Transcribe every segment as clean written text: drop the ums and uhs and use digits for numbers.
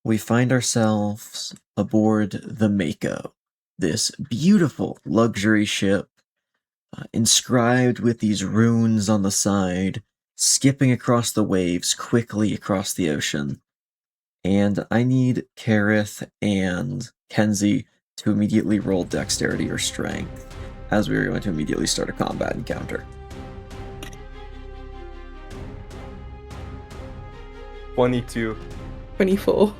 we find ourselves aboard the Mako, this beautiful luxury ship, inscribed with these runes on the side, skipping across the waves quickly across the ocean. And I need Kaerith and Kenzie to immediately roll dexterity or strength, as we are going to immediately start a combat encounter. 22. 24.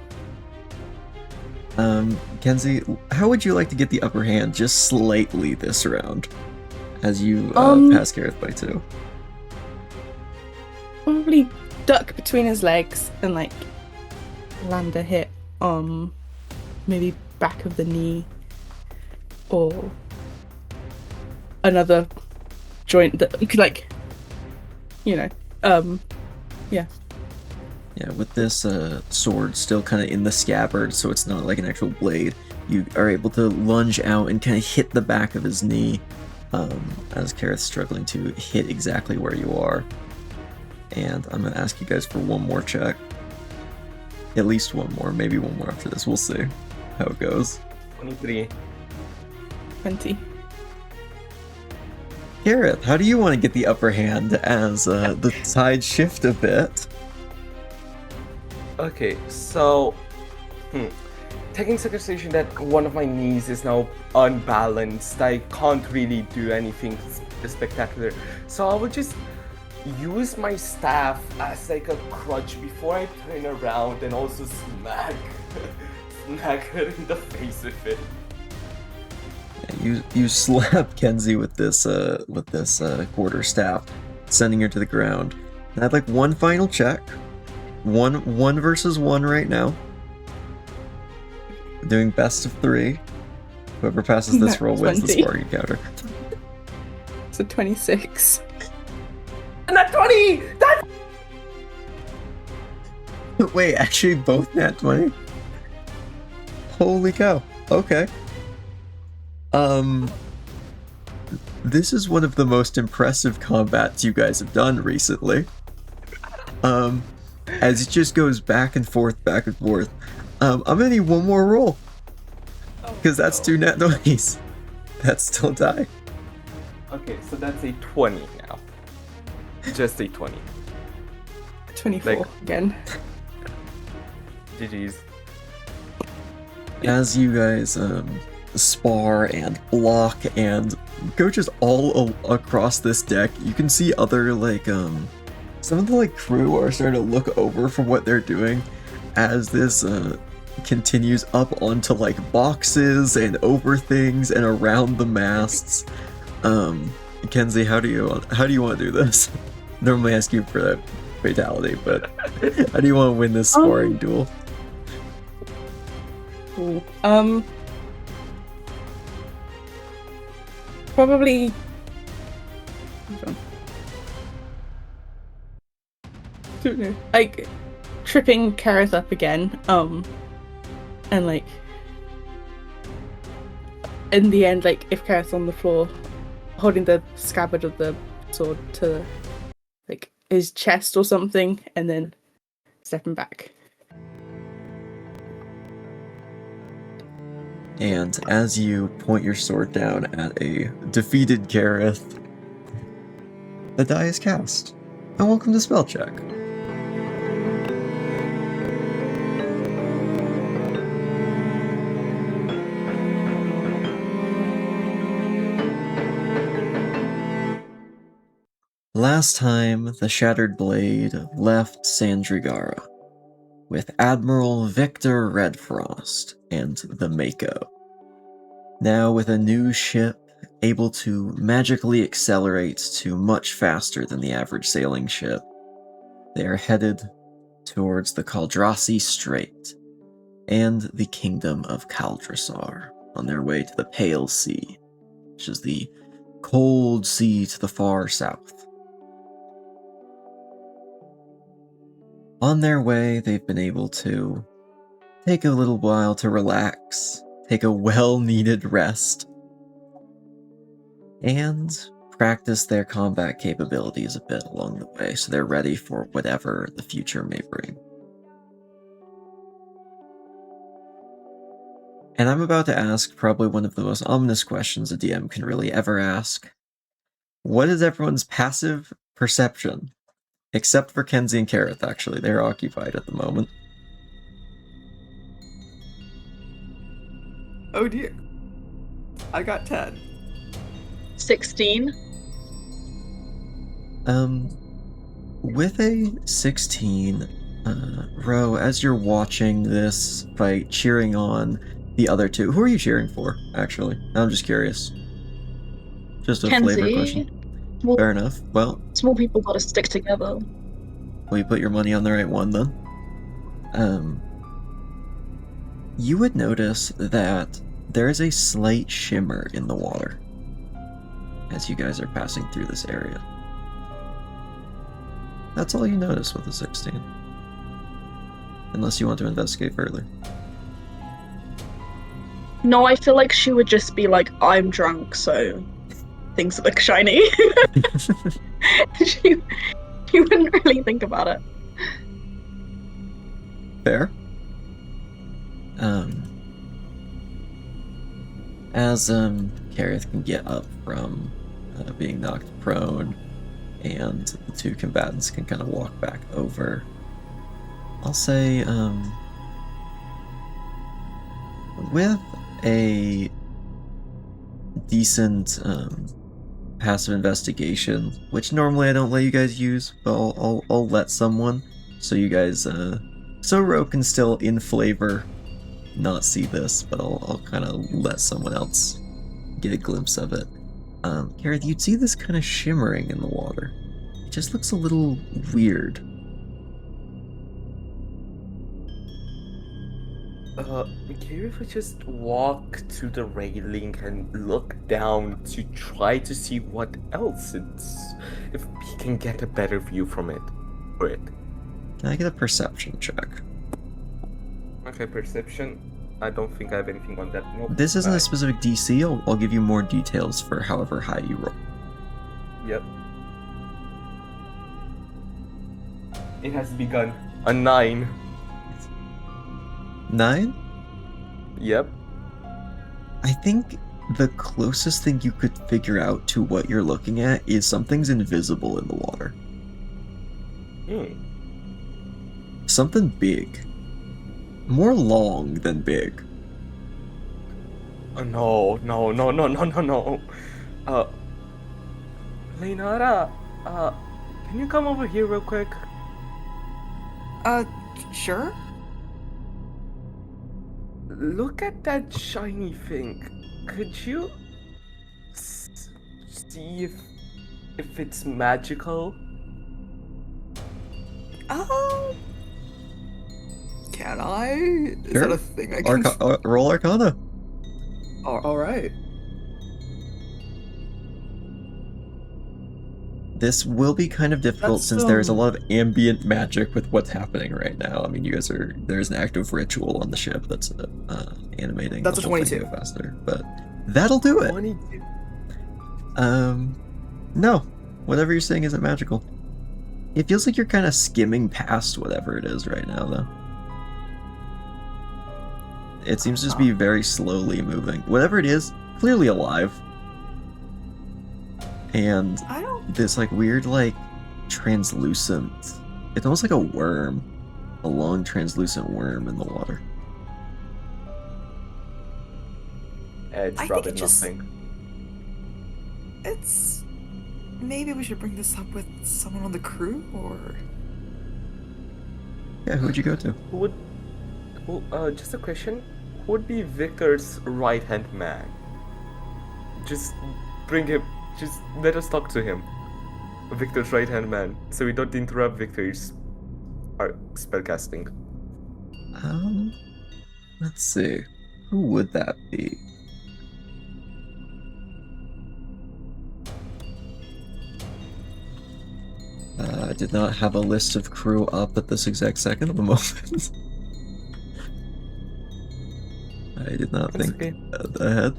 Kenzie, how would you like to get the upper hand just slightly this round, as you pass Kaerith by 2? Probably duck between his legs and like land a hit on maybe back of the knee or another joint that could, like, yeah. Yeah, with this sword still kind of in the scabbard, so it's not like an actual blade, you are able to lunge out and kind of hit the back of his knee, as Kaerith's struggling to hit exactly where you are. And I'm going to ask you guys for one more check. At least one more, maybe one more after this. We'll see how it goes. 23. 20. Kaerith, how do you want to get the upper hand as the tides shift a bit? Okay, so taking into consideration that one of my knees is now unbalanced, I can't really do anything spectacular. So I will just use my staff as like a crutch before I turn around and also smack her in the face with it. You slap Kenzie with this quarterstaff, sending her to the ground. And I'd like one final check. One versus one right now. We're doing best of 3. Whoever passes this roll wins the sparring encounter. So 26. And that 20! That... Wait, actually both nat 20? Holy cow. Okay. This is one of the most impressive combats you guys have done recently. As it just goes back and forth. I'm gonna need one more roll. Because that's 2 nat 20s. That's still a die. Okay, so that's a 20 now. Just a 20. 24 again. GG's. As you guys spar and block and go just all across this deck, you can see other some of the crew are starting to look over from what they're doing as this continues up onto boxes and over things and around the masts. Kenzie, how do you want to do this? Normally ask you for that fatality, but how do you want to win this sparring duel? Cool. Probably. Don't know. Tripping Kaerith up again. And in the end, if Kaerith's on the floor, holding the scabbard of the sword to his chest or something, and then stepping back. And as you point your sword down at a defeated Kaerith, the die is cast. And welcome to Spellcheck. Last time, the Shattered Blade left Sandrigara with Admiral Victor Redfrost and the Mako. Now with a new ship able to magically accelerate to much faster than the average sailing ship, they are headed towards the Caldrasi Strait and the Kingdom of Caldrasar on their way to the Pale Sea, which is the cold sea to the far south. On their way, they've been able to take a little while to relax, take a well-needed rest, and practice their combat capabilities a bit along the way, so they're ready for whatever the future may bring. And I'm about to ask probably one of the most ominous questions a DM can really ever ask. What is everyone's passive perception? Except for Kenzie and Kaerith, actually. They're occupied at the moment. Oh dear. I got 10. 16. With a 16, Ro, as you're watching this fight, cheering on the other two, who are you cheering for, actually? I'm just curious. Just a flavor Kenzie. question. Well, Fair enough. Well, small people gotta stick together. will you put your money on the right one, then? You would notice that there is a slight shimmer in the water as you guys are passing through this area. That's all you notice with the 16. Unless you want to investigate further. No, I feel like she would just be like, I'm drunk, so things look shiny. she wouldn't really think about it. Fair. As Kaerith can get up from being knocked prone, and the two combatants can kind of walk back over, I'll say, with a decent passive investigation, which normally I don't let you guys use, but I'll let someone, so you guys, so Ro can still in flavor not see this, but I'll kind of let someone else get a glimpse of it. Kaerith, you'd see this kind of shimmering in the water. It just looks a little weird. Kaerith would just walk to the railing and look down to try to see what else if he can get a better view from it. For it. Can I get a perception check? Okay, perception. I don't think I have anything on that. Nope. This isn't a specific DC. I'll give you more details for however high you roll. Yep. It has begun. A 9. 9? Yep. I think the closest thing you could figure out to what you're looking at is something's invisible in the water. Something big. More long than big. Oh, no. Leinara, can you come over here real quick? Sure? Look at that shiny thing. Could you see if it's magical? Can I? Is Sure. that a thing I can... Roll Arcana. Alright. This will be kind of difficult That's, since there's a lot of ambient magic with what's happening right now. I mean, there's an active ritual on the ship that's animating. That's the a whole thing 22. go faster, but that'll do it. 22. No, whatever you're saying isn't magical. It feels like you're kind of skimming past whatever it is right now, though. It seems to just be very slowly moving. Whatever it is, clearly alive. And I don't... this like weird like translucent, it's almost like a worm, a long translucent worm in the water. It's I probably think it just- nothing. It's... Maybe we should bring this up with someone on the crew, or... Yeah, who'd you go to? Just a question. Who would be Victor's right-hand man? Just bring him. Just let us talk to him. Victor's right-hand man, so we don't interrupt Victor's spellcasting. Let's see. Who would that be? I did not have a list of crew up at this exact second of the moment. I did not That's think okay. ahead.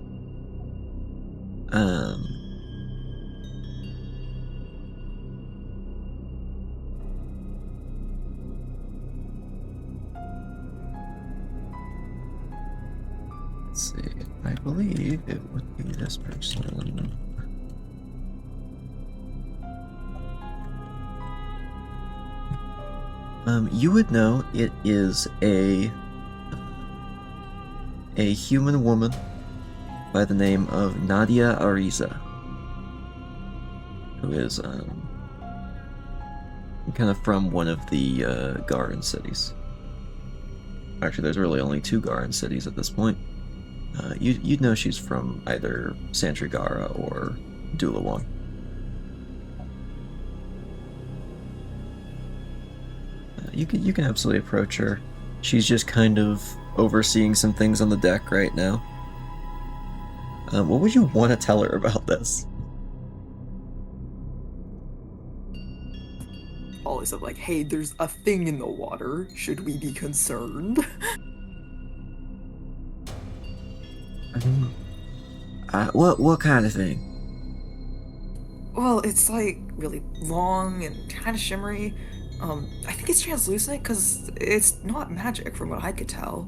Let's see. I believe it would be this person. You would know it is a human woman by the name of Nadia Ariza, who is kind of from one of the Garden cities. Actually, there's really only 2 Garden cities at this point. You'd know she's from either Sandrigara or Dulawang. You can absolutely approach her. She's just kind of overseeing some things on the deck right now. What would you want to tell her about this? Always up like, hey, there's a thing in the water. Should we be concerned? What kind of thing? Well, it's like really long and kind of shimmery. I think it's translucent because it's not magic from what I could tell.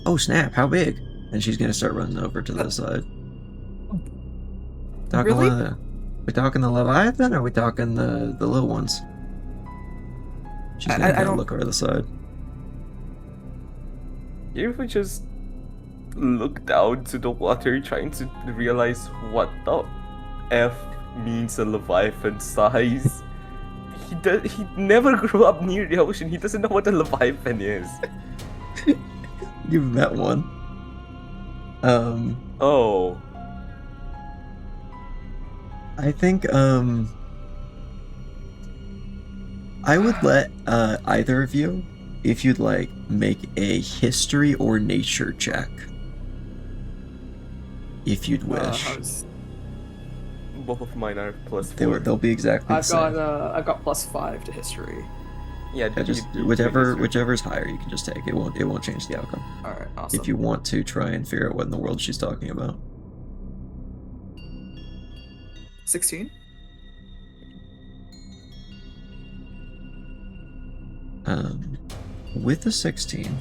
Oh snap! How big? And she's gonna start running over to the side. Talking Really? we talking the Leviathan, or are we talking the little ones? She's gonna I don't look over the side. If we just look down to the water, trying to realize what the F means a Leviathan size. He never grew up near the ocean. He doesn't know what a Leviathan is. You've met one. Oh. I think I would let either of you, if you'd like, make a history or nature check. If you'd wish. Both of mine are +4. They'll be exactly the same. I've got +5 to history. Yeah, Just you whichever's higher, you can just take. It won't change the outcome. All right, awesome. If you want to try and figure out what in the world she's talking about. 16? With the 16,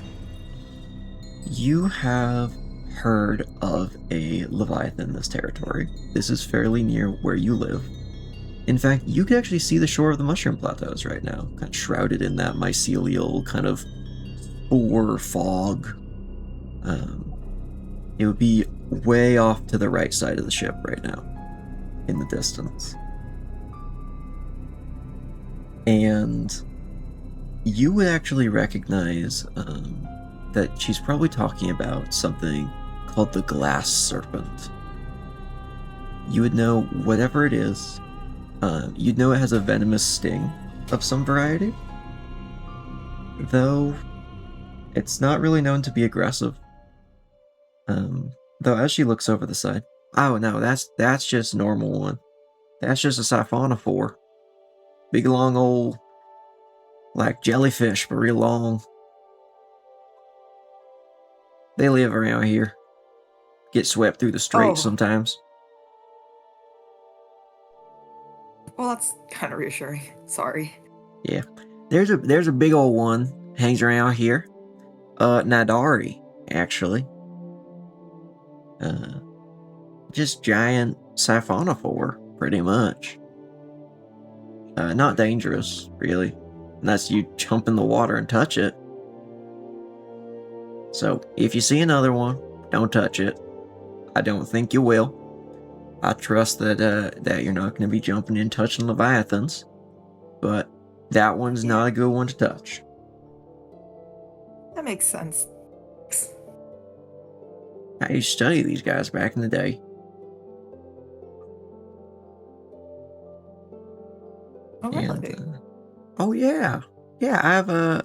you have heard of a Leviathan in this territory. This is fairly near where you live. In fact, you can actually see the shore of the Mushroom Plateaus right now, kind of shrouded in that mycelial kind of spore fog. It would be way off to the right side of the ship right now, in the distance. And you would actually recognize that she's probably talking about something called the Glass Serpent. You would know whatever it is. You'd know it has a venomous sting of some variety, though it's not really known to be aggressive. Though as she looks over the side, oh no, that's just a normal one. That's just a siphonophore. Big long old, like jellyfish, but real long. They live around here. Get swept through the strait sometimes. Well, that's kind of reassuring. Sorry. Yeah. There's a big old one hangs around here. Nadari, actually. Just giant siphonophore, pretty much. Not dangerous, really. Unless you jump in the water and touch it. So, if you see another one, don't touch it. I don't think you will. I trust that you're not going to be jumping in touching Leviathans. But that one's not a good one to touch. That makes sense. I used to study these guys back in the day. Oh, really? And, oh yeah. Yeah, I have a...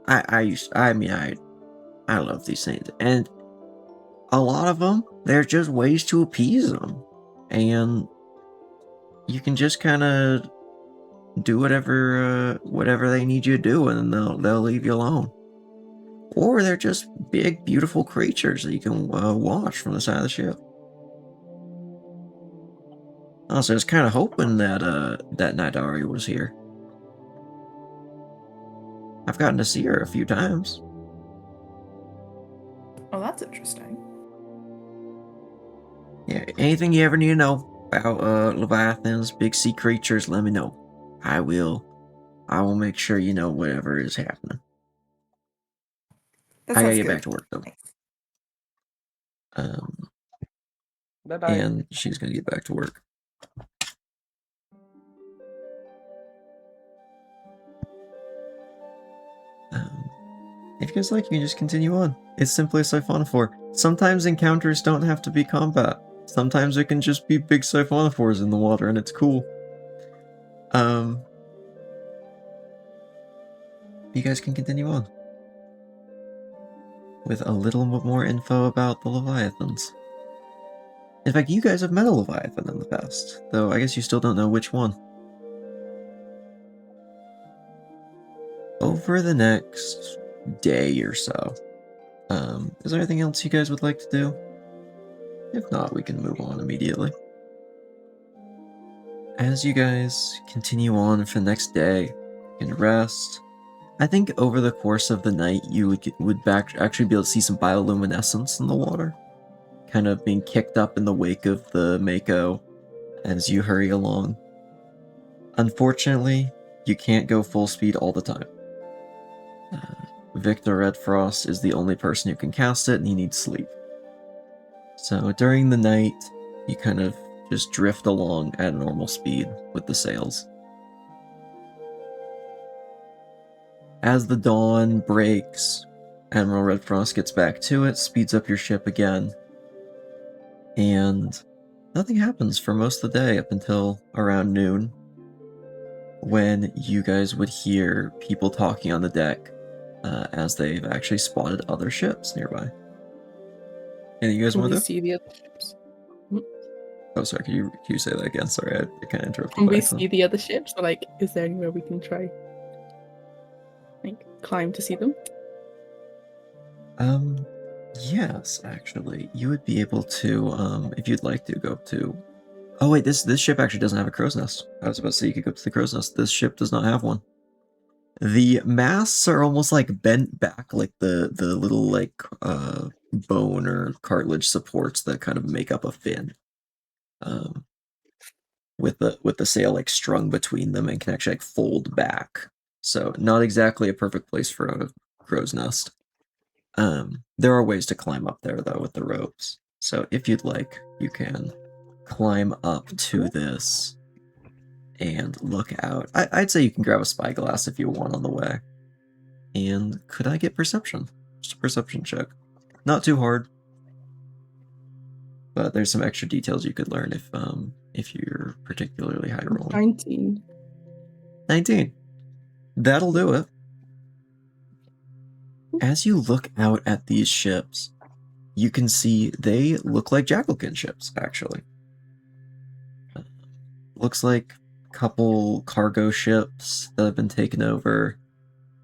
I love these things. And a lot of them, they're just ways to appease them. And you can just kind of do whatever they need you to do, and then they'll leave you alone. Or they're just big, beautiful creatures that you can watch from the side of the ship. Also, I was kind of hoping that Nidari was here. I've gotten to see her a few times. Oh, that's interesting. Yeah, anything you ever need to know about Leviathans, big sea creatures, let me know. I will make sure you know whatever is happening. That I gotta sounds get good. back to work though. Bye bye. And she's gonna get back to work. If you guys like, you can just continue on. It's simply a siphonophore. Sometimes encounters don't have to be combat. Sometimes it can just be big siphonophores in the water, and it's cool. You guys can continue on with a little more info about the Leviathans. In fact, you guys have met a Leviathan in the past, though I guess you still don't know which one. Over the next day or so, is there anything else you guys would like to do? If not, we can move on immediately. As you guys continue on for the next day, you can rest. I think over the course of the night, you would actually be able to see some bioluminescence in the water, kind of being kicked up in the wake of the Mako as you hurry along. Unfortunately, you can't go full speed all the time. Victor Redfrost is the only person who can cast it, and he needs sleep. So during the night, you kind of just drift along at normal speed with the sails. As the dawn breaks, Admiral Redfrost gets back to it, speeds up your ship again, and nothing happens for most of the day up until around noon, when you guys would hear people talking on the deck as they've actually spotted other ships nearby. Anything you guys Can want we to do? see the other ships? Oh, sorry, can you say that again? Sorry, I kind of interrupted. Can by we accident. see the other ships? Or, like, is there anywhere we can try, like, climb to see them? Yes, actually. You would be able to, if you'd like to, go up to... Oh wait, this ship actually doesn't have a crow's nest. I was about to say you could go up to the crow's nest. This ship does not have one. The masts are almost like bent back, like the little like bone or cartilage supports that kind of make up a fin. With the sail like strung between them and can actually like fold back. So not exactly a perfect place for a crow's nest. There are ways to climb up there though with the ropes. So if you'd like, you can climb up to this and look out. I'd say you can grab a spyglass if you want on the way. And could I get perception? Just a perception check. Not too hard. But there's some extra details you could learn if you're particularly high rolling. 19. 19. That'll do it. As you look out at these ships, you can see they look like Jackalkin ships, actually. Looks like a couple cargo ships that have been taken over,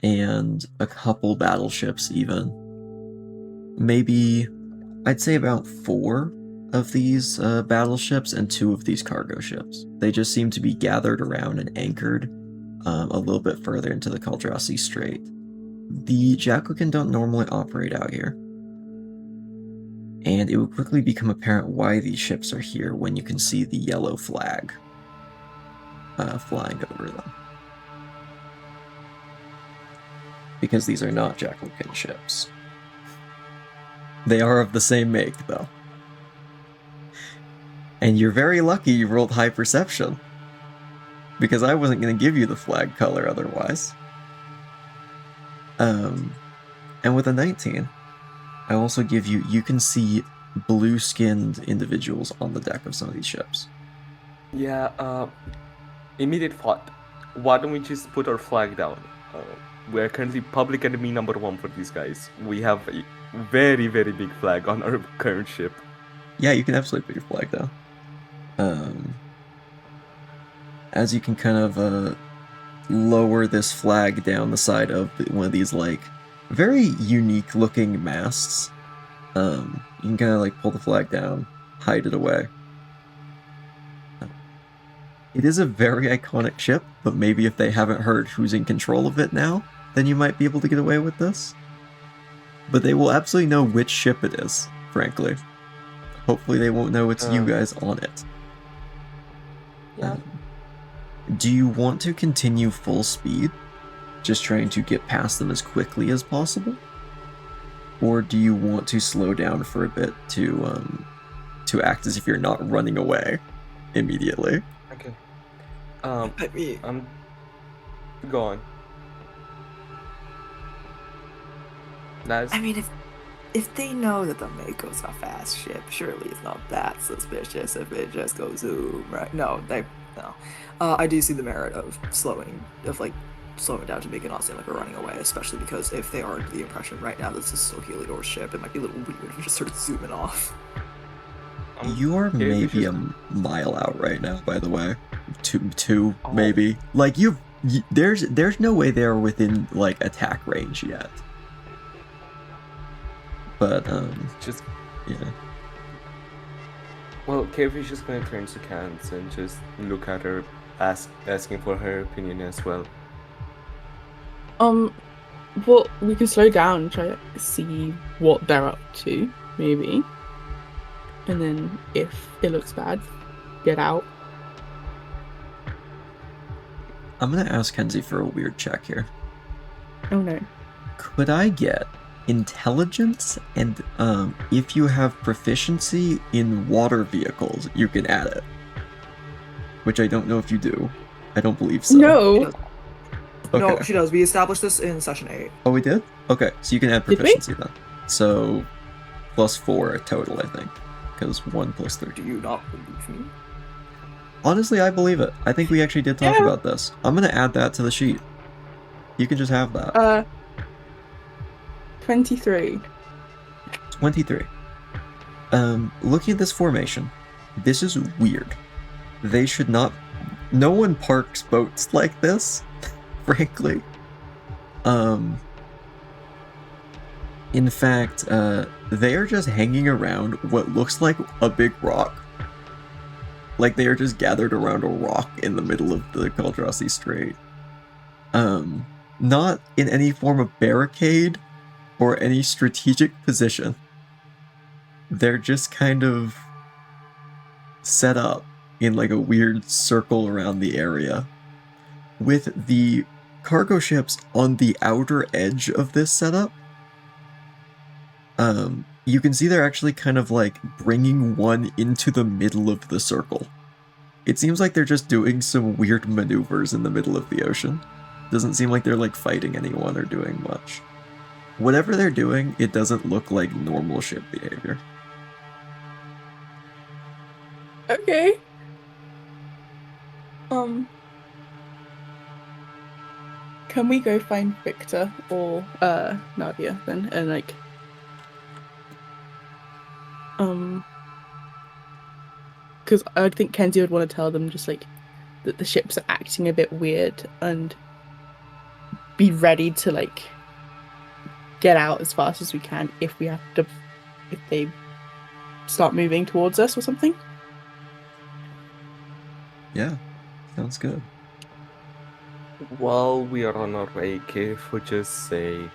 and a couple battleships even. Maybe, I'd say about 4 of these battleships and 2 of these cargo ships. They just seem to be gathered around and anchored a little bit further into the Caldrasi Strait. The Jackalkin don't normally operate out here. And it will quickly become apparent why these ships are here when you can see the yellow flag flying over them. Because these are not Jackalkin ships. They are of the same make, though. And you're very lucky you rolled high perception. Because I wasn't going to give you the flag color otherwise. And with a 19, I also give you can see blue-skinned individuals on the deck of some of these ships. Yeah, immediate thought. Why don't we just put our flag down? We're currently public enemy number 1 for these guys. We have a very, very big flag on our current ship. Yeah, you can absolutely put your flag down. As you can kind of lower this flag down the side of one of these like very unique looking masts. You can kind of like pull the flag down, hide it away. It is a very iconic ship, but maybe if they haven't heard who's in control of it now, then you might be able to get away with this. But they will absolutely know which ship it is, frankly. Hopefully they won't know it's you guys on it. Yeah. Do you want to continue full speed? Just trying to get past them as quickly as possible? Or do you want to slow down for a bit to act as if you're not running away immediately? Okay. I mean, Go on. That's I mean, if they know that the Mako's a fast ship, surely it's not that suspicious if it just goes zoom, right? No. I do see the merit of slowing down to make it not seem like we're running away, especially because if they are under the impression right now this is still Heliodor's ship, it might be a little weird if we just started zooming off. You are maybe a mile out right now, by the way. Two maybe. Like there's no way they're within like attack range yet. But just yeah. Well, Kaerith is just gonna turn to Kans and just look at her, asking for her opinion as well. Well, we can slow down and try to see what they're up to, maybe. And then if it looks bad, get out. I'm gonna ask Kenzie for a weird check here. Oh no. Could I get intelligence, and if you have proficiency in water vehicles, you can add it. Which I don't know if you do. I don't believe so. No. Okay. No, she does. We established this in session 8. Oh, we did? Okay, so you can add Did we? proficiency then. So, +4 total, I think. Because 1 + 3. Do you not believe me? Honestly, I believe it. I think we actually did talk Yeah. about this. I'm gonna add that to the sheet. You can just have that. 23. 23. Looking at this formation, this is weird. They should not... No one parks boats like this, frankly. In fact, they are just hanging around what looks like a big rock. Like they are just gathered around a rock in the middle of the Caldrasi Strait. Not in any form of barricade or any strategic position. They're just kind of set up in like a weird circle around the area, with the cargo ships on the outer edge of this setup. You can see they're actually kind of like bringing one into the middle of the circle. It seems like they're just doing some weird maneuvers in the middle of the ocean. Doesn't seem like they're like fighting anyone or doing much. Whatever they're doing, it doesn't look like normal ship behavior. Okay. Can we go find Victor or Nadia then, and like because I think Kenzie would want to tell them just like that the ships are acting a bit weird and be ready to like get out as fast as we can if they start moving towards us or something. Yeah, sounds good. While we are on our way, Kaerith would just say,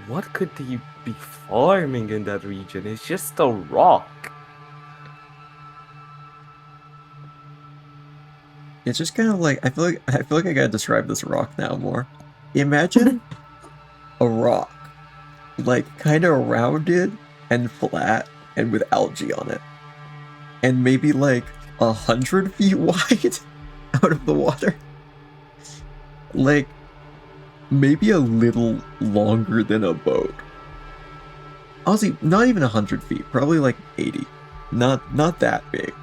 what could they be farming in that region? It's just a rock. It's just kind of like I feel like I gotta describe this rock now more. Imagine a rock, like kind of rounded and flat and with algae on it, and maybe like 100 feet wide out of the water. Like maybe a little longer than a boat. Honestly, not even 100 feet, probably like 80. Not that big.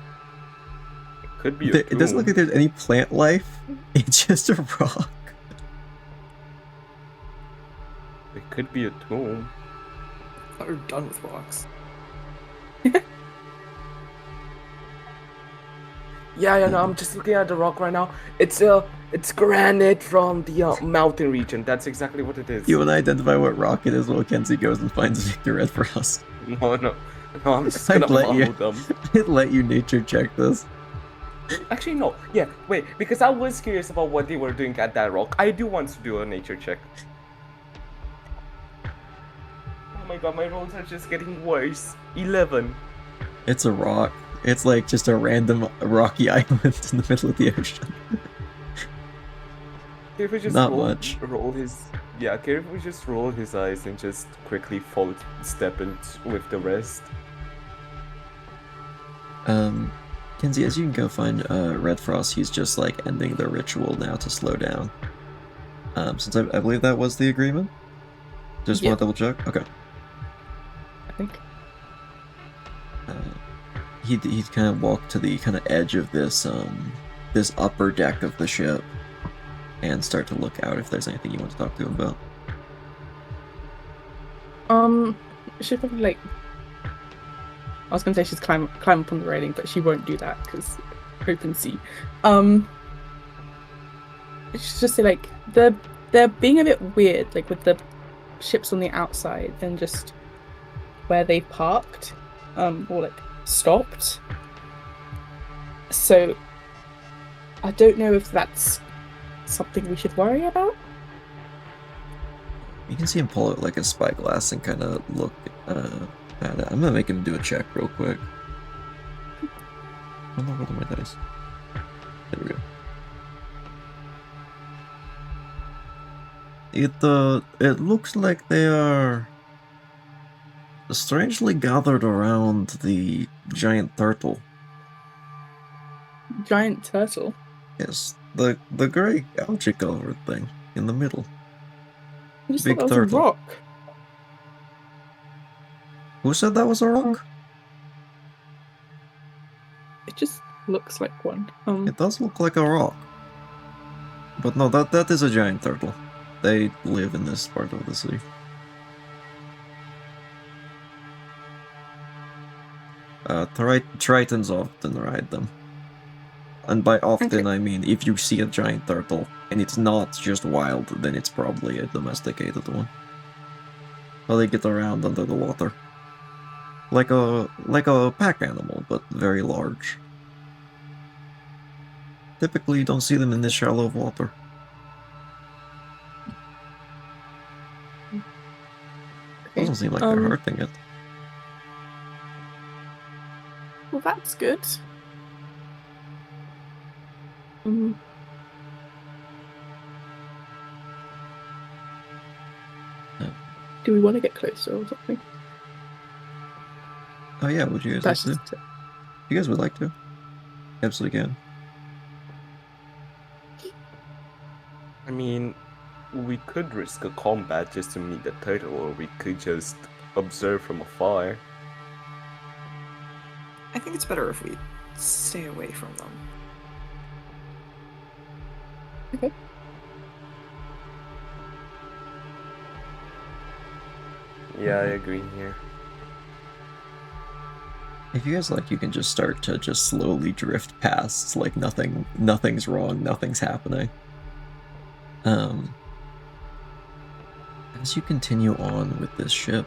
Could be a It doesn't look like there's any plant life. It's just a rock. It could be a tomb. I thought we were done with rocks. Yeah, no, I'm just looking at the rock right now. It's granite from the mountain region. That's exactly what it is. You want to identify what rock it is while Kenzie goes and finds Victor Red for us. No, I'm just gonna follow them. I'd let you nature check this. Actually, no. Yeah, wait, because I was curious about what they were doing at that rock. I do want to do a nature check. my god, my rolls are just getting worse. 11. It's a rock. It's like just a random rocky island in the middle of the ocean. Kaerith would just Not much. Kaerith would just roll his eyes and just quickly follow step in with the rest. Kenzie, as you can go find Red Frost, he's just like ending the ritual now to slow down. Since I believe that was the agreement. Just want to double check? Okay. I think. He'd kind of walk to the kind of edge of this this upper deck of the ship and start to look out if there's anything you want to talk to him about. She'd probably like. I was gonna say she's climb up on the railing, but she won't do that because open sea. She's just say like they're being a bit weird, like with the ships on the outside and just where they parked, or like stopped. So I don't know if that's something we should worry about. You can see him pull out like a spyglass and kind of look at it. I'm gonna make him do a check real quick. Oh no, what are my dice? There we go. It looks like they are strangely gathered around the giant turtle. Giant turtle? Yes, the grey algae colored thing in the middle. I just Big thought that was turtle. a rock. Who said that was a rock? It just looks like one. It does look like a rock. But no, that is a giant turtle. They live in this part of the sea. Tritons often ride them. And by often, I mean if you see a giant turtle and it's not just wild, then it's probably a domesticated one. So they get around under the water. Like a pack animal, but very large. Typically, you don't see them in this shallow of water. Doesn't seem like they're hurting it. Well, that's good. Do we want to get closer or something? Oh yeah, would you guys That's like to? just You guys would like to? Absolutely can. I mean, we could risk a combat just to meet the turtle, or we could just observe from afar. I think it's better if we stay away from them. Okay. Yeah, I agree here. If you guys like, you can just start to just slowly drift past, like nothing's wrong, nothing's happening. As you continue on with this ship,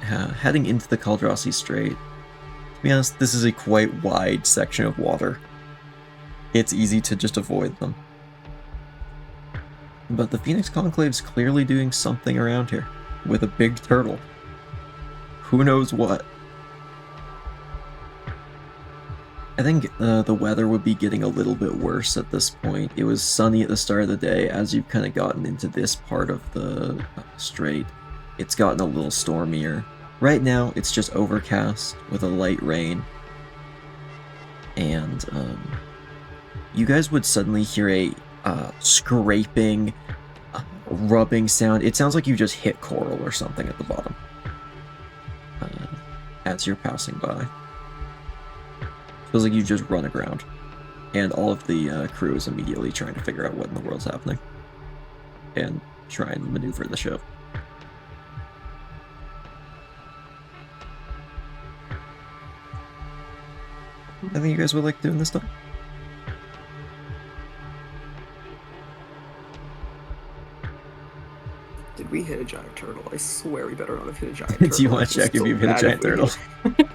heading into the Caldrasi Strait, to be honest, this is a quite wide section of water. It's easy to just avoid them. But the Phoenix Conclave's clearly doing something around here, with a big turtle. Who knows what? I think the weather would be getting a little bit worse at this point. It was sunny at the start of the day. As you've kind of gotten into this part of the strait, it's gotten a little stormier. Right now, it's just overcast with a light rain. And you guys would suddenly hear a scraping, rubbing sound. It sounds like you just hit coral or something at the bottom as you're passing by. Feels like you just run aground, and all of the crew is immediately trying to figure out what in the world's happening and try and maneuver the ship. I think you guys would like doing this time. Did we hit a giant turtle? I swear we better not have hit a giant turtle. Do you want to check if you've hit a giant turtle?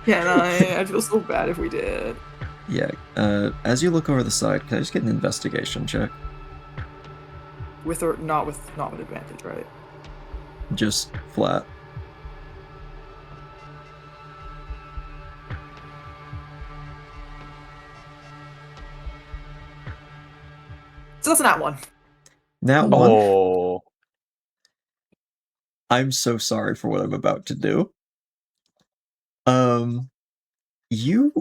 Yeah, I'd feel so bad if we did. Yeah. As you look over the side, can I just get an investigation check? With or not with advantage, right? Just flat. So that's not one. That one. Oh. I'm so sorry for what I'm about to do. You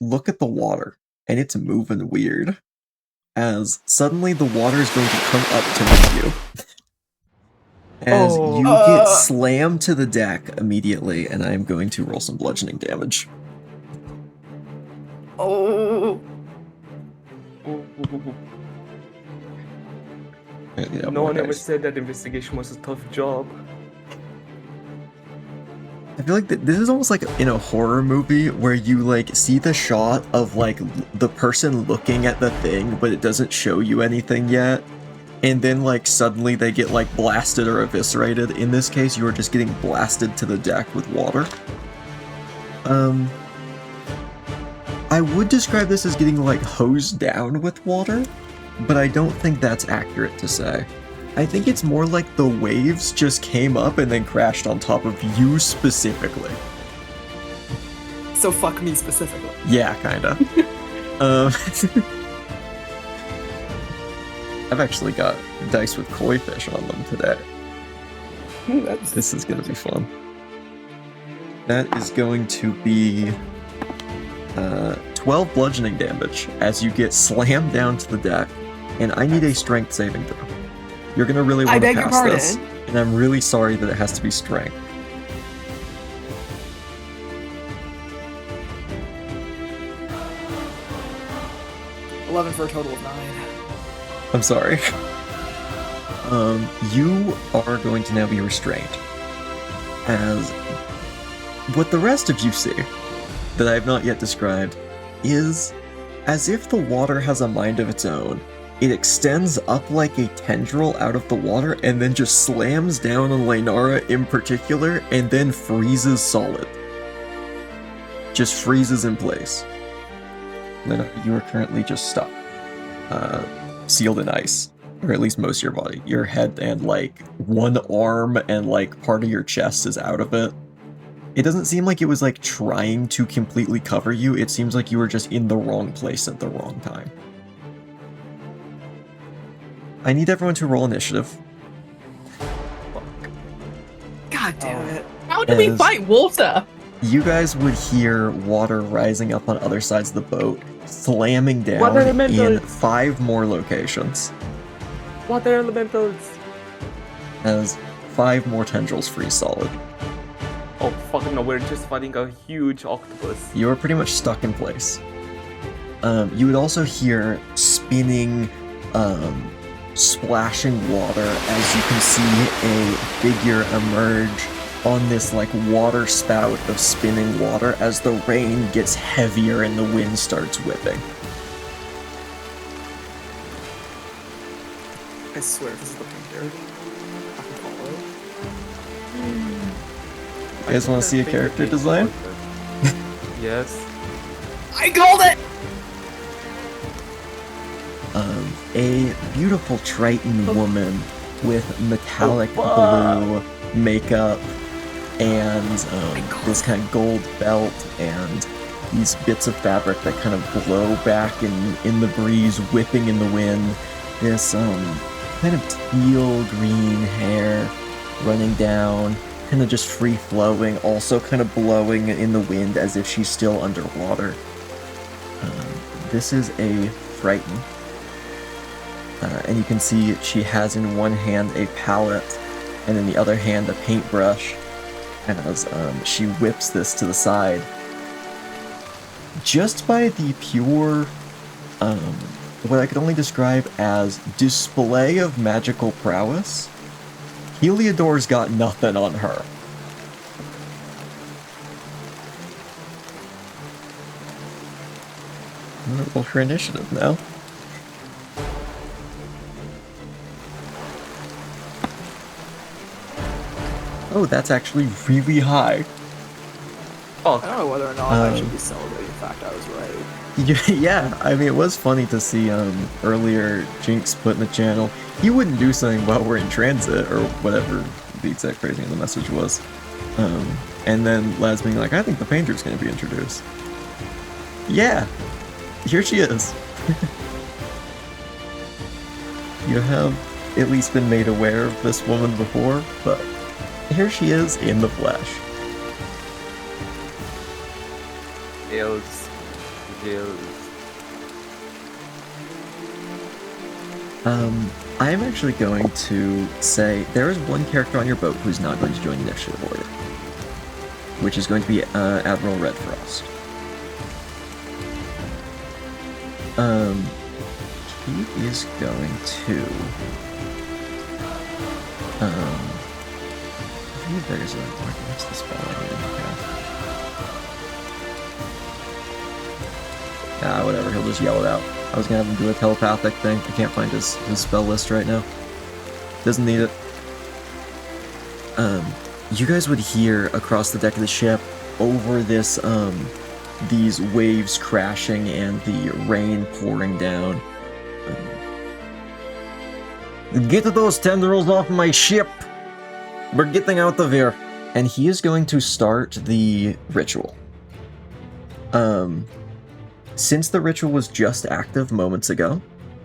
look at the water, and it's moving weird. As suddenly the water is going to come up to meet you. As you get slammed to the deck immediately, and I am going to roll some bludgeoning damage. Oh. No one ever said that investigation was a tough job. I feel like this is almost like in a horror movie where you like see the shot of like the person looking at the thing, but it doesn't show you anything yet. And then like suddenly they get like blasted or eviscerated. In this case, you are just getting blasted to the deck with water. I would describe this as getting like hosed down with water, but I don't think that's accurate to say. I think it's more like the waves just came up and then crashed on top of you specifically. So fuck me specifically. Yeah, kinda. I've actually got dice with koi fish on them today. This is gonna be fun. That is going to be 12 bludgeoning damage as you get slammed down to the deck, and I need a strength saving throw. You're gonna really want to pass this, and I'm really sorry that it has to be strength. 11 for a total of 9. I'm sorry. You are going to now be restrained. As what the rest of you see, that I have not yet described, is as if the water has a mind of its own. It extends up like a tendril out of the water and then just slams down on Leinara in particular and then freezes solid. Just freezes in place. Leinara, you are currently just stuck. Sealed in ice. Or at least most of your body. Your head and like one arm and like part of your chest is out of it. It doesn't seem like it was like trying to completely cover you. It seems like you were just in the wrong place at the wrong time. I need everyone to roll initiative. God damn it. How do we fight water? You guys would hear water rising up on other sides of the boat, slamming down in 5 more locations. Water elementals! As 5 more tendrils freeze solid. Oh fuck no, we're just fighting a huge octopus. You are pretty much stuck in place. You would also hear spinning, splashing water as you can see a figure emerge on this like water spout of spinning water as the rain gets heavier and the wind starts whipping. I swear this is the picture. I can follow. You guys want to see a character design? Yes. I called it! A beautiful Triton woman with metallic blue makeup and this kind of gold belt and these bits of fabric that kind of blow back in the breeze, whipping in the wind. This kind of teal green hair running down, kind of just free flowing, also kind of blowing in the wind as if she's still underwater. This is a Triton. And you can see she has in one hand a palette and in the other hand a paintbrush as she whips this to the side. Just by the pure, what I could only describe as display of magical prowess, Heliodor's got nothing on her. I'm gonna roll for initiative now. Oh, that's actually really high. Oh, I don't know whether or not I should be celebrating the fact I was right. Yeah, I mean, it was funny to see earlier Jynx put in the channel, he wouldn't do something while we're in transit, or whatever the exact phrasing of the message was. And then Lad's being like, I think the painter's going to be introduced. Yeah, here she is. you have at least been made aware of this woman before, but here she is in the flesh. Gills. I'm actually going to say there is one character on your boat who's not going to join the initiative order, which is going to be Admiral Redfrost. He is going to I think there's what's the spell I need? Whatever, he'll just yell it out. I was gonna have him do a telepathic thing. I can't find his spell list right now. Doesn't need it. You guys would hear across the deck of the ship over this, these waves crashing and the rain pouring down. Get those tendrils off my ship! We're getting out of here! And he is going to start the ritual. Since the ritual was just active moments ago,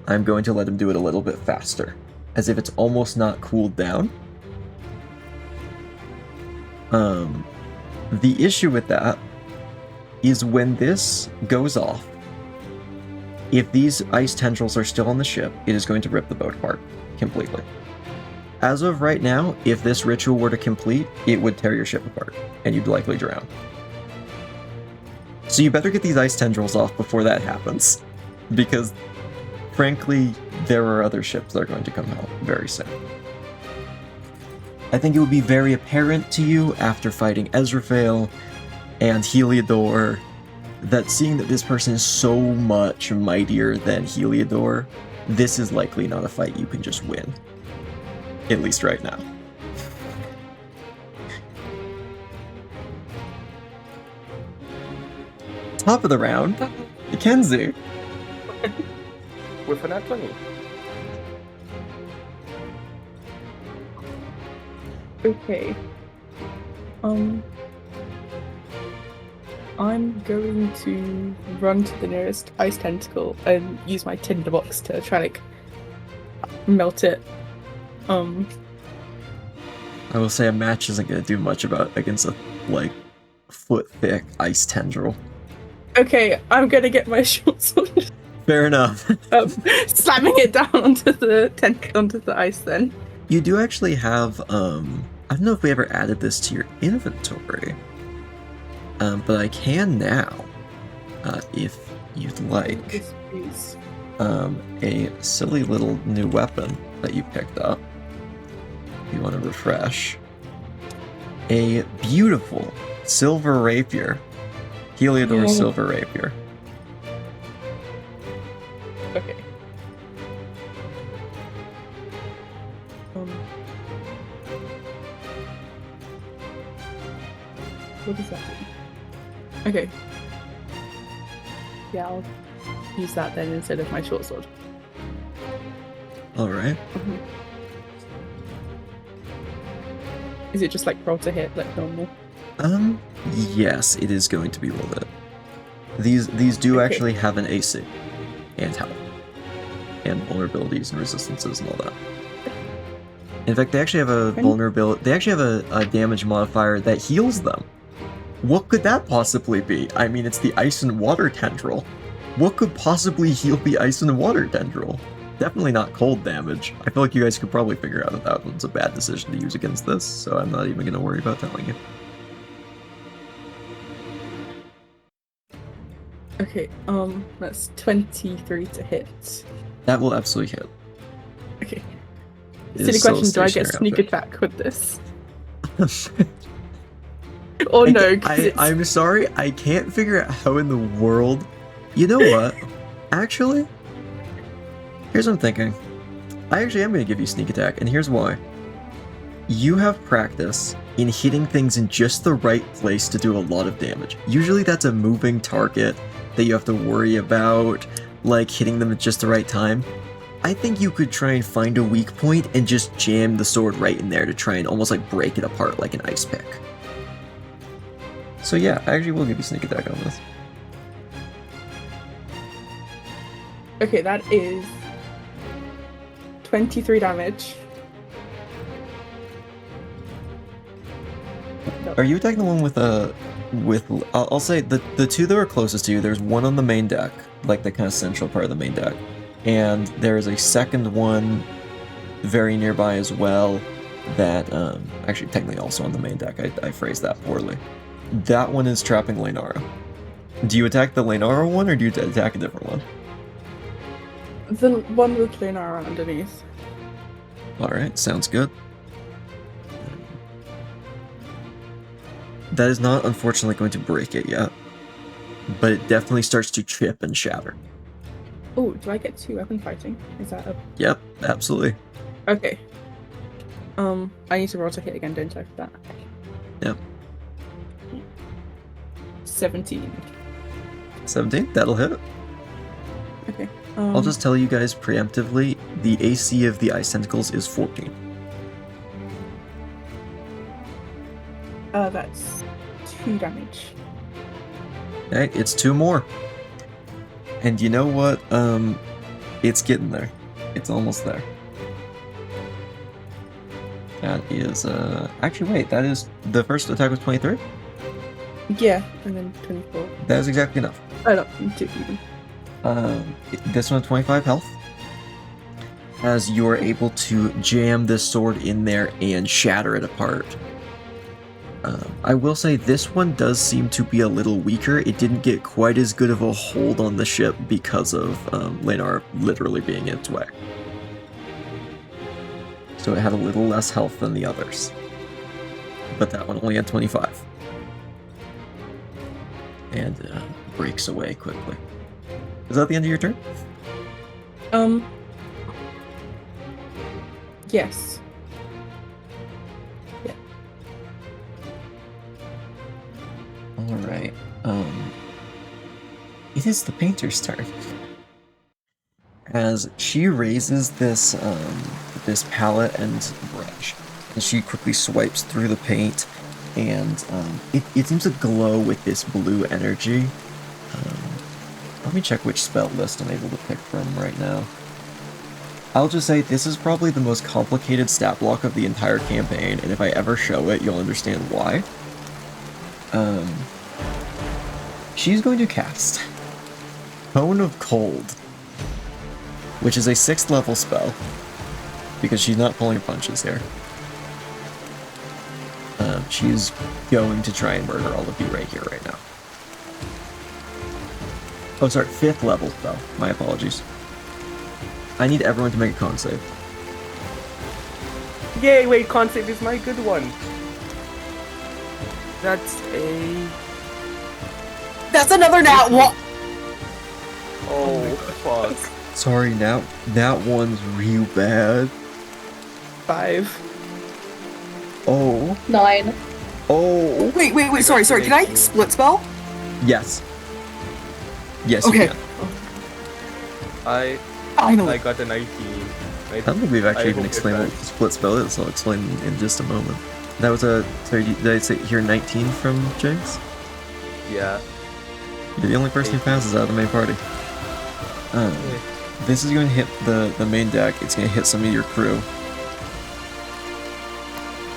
I'm going to let him do it a little bit faster, as if it's almost not cooled down. The issue with that is when this goes off, if these ice tendrils are still on the ship, it is going to rip the boat apart completely. As of right now, if this ritual were to complete, it would tear your ship apart, and you'd likely drown. So you better get these ice tendrils off before that happens, because, frankly, there are other ships that are going to come out very soon. I think it would be very apparent to you after fighting Ezreal and Heliodor that seeing that this person is so much mightier than Heliodor, this is likely not a fight you can just win. At least right now. Top of the round, Kenzie. With an at 20. Okay. I'm going to run to the nearest ice tentacle and use my tinderbox to try like melt it. I will say a match isn't going to do much against a like foot thick ice tendril. Okay, I'm gonna get my short sword. Fair enough. Slamming it down onto the ice then. You do actually have I don't know if we ever added this to your inventory. But I can now, if you'd like. Yes, please. A silly little new weapon that you picked up. If you want to refresh. A beautiful silver rapier. Heliodor's silver rapier. Okay. What does that do? Okay. Yeah, I'll use that then instead of my short sword. Alright. Mm-hmm. Is it just like roll to hit like normal? Yes, it is going to be rolled it. These do actually have an AC and health and vulnerabilities and resistances and all that. In fact, they actually have a vulnerability. They actually have a damage modifier that heals them. What could that possibly be? I mean, it's the ice and water tendril. What could possibly heal the ice and water tendril? Definitely not cold damage. I feel like you guys could probably figure out that one's a bad decision to use against this, so I'm not even going to worry about telling you. Okay, that's 23 to hit. That will absolutely hit. Okay. It Silly is so question, do I get stationary sneak out there. attack with this? Or no, I'm sorry, I can't figure out how in the world... You know what? Actually, here's what I'm thinking. I actually am going to give you sneak attack, and here's why. You have practice in hitting things in just the right place to do a lot of damage. Usually that's a moving target that you have to worry about, like hitting them at just the right time. I think you could try and find a weak point and just jam the sword right in there to try and almost like break it apart like an ice pick. So yeah, I actually will give you sneak attack on this. Okay, that is 23 damage. Are you attacking the one with I'll say the two that were closest to you, there's one on the main deck, like the kind of central part of the main deck, and there's a second one very nearby as well that, actually technically also on the main deck, I phrased that poorly. That one is trapping Leinara. Do you attack the Leinara one, or do you attack a different one? The one with Leinara underneath. Alright, sounds good. That is not, unfortunately, going to break it yet. But it definitely starts to chip and shatter. Oh, do I get 2 weapon fighting? Is that a... Yep, absolutely. Okay. I need to roll to hit again, don't I, for that? Yep. 17. 17, that'll hit. Okay. I'll just tell you guys preemptively, the AC of the Ice Tentacles is 14. That's 2 damage. Okay, it's 2 more. And you know what? It's getting there. It's almost there. That is, actually wait, that is, the first attack was 23? Yeah, and then 24. That is exactly enough. Oh no, 2 even. This one 25 health. As you are able to jam this sword in there and shatter it apart. I will say this one does seem to be a little weaker. It didn't get quite as good of a hold on the ship because of Leinara literally being in its way. So it had a little less health than the others. But that one only had 25. And breaks away quickly. Is that the end of your turn? Yes. Yeah. Alright. It is the painter's turn. As she raises this this palette and brush, and she quickly swipes through the paint, and it seems to glow with this blue energy. Let me check which spell list I'm able to pick from right now. I'll just say this is probably the most complicated stat block of the entire campaign, and if I ever show it, you'll understand why. She's going to cast Cone of Cold, which is a 6th level spell, because she's not pulling punches here. She's going to try and murder all of you right here, right now. Oh, sorry, 5th level spell. My apologies. I need everyone to make a con save. Yay, wait, con save is my good one. That's a... That's another nat one. Oh, fuck. Sorry, now that one's real bad. 5. Oh. 9. Oh. Wait. Sorry. Can I split spell? Yes. Yes, Okay. you can. I Finally. got a 19. I don't think we've actually I even hope explained it what split spell is, so I'll explain in just a moment. That was a... Sorry, did I say hear 19 from Jynx? Yeah. You're the only person who passes out of the main party. This is going to hit the main deck. It's going to hit some of your crew.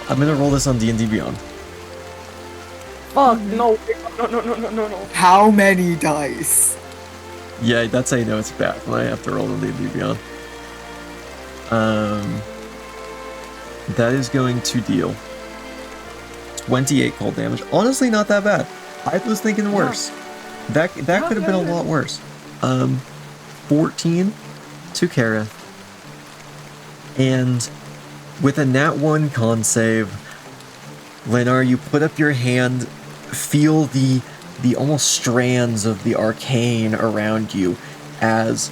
I'm going to roll this on D&D Beyond. Fuck, no. How many dice? Yeah, that's how you know it's bad when I have to roll on D&D Beyond. That is going to deal 28 cold damage. Honestly, not that bad. I was thinking worse. That could have been a lot worse. 14 to Kaerith. And with a nat 1 con save, Leinara, you put up your hand, feel the almost strands of the arcane around you as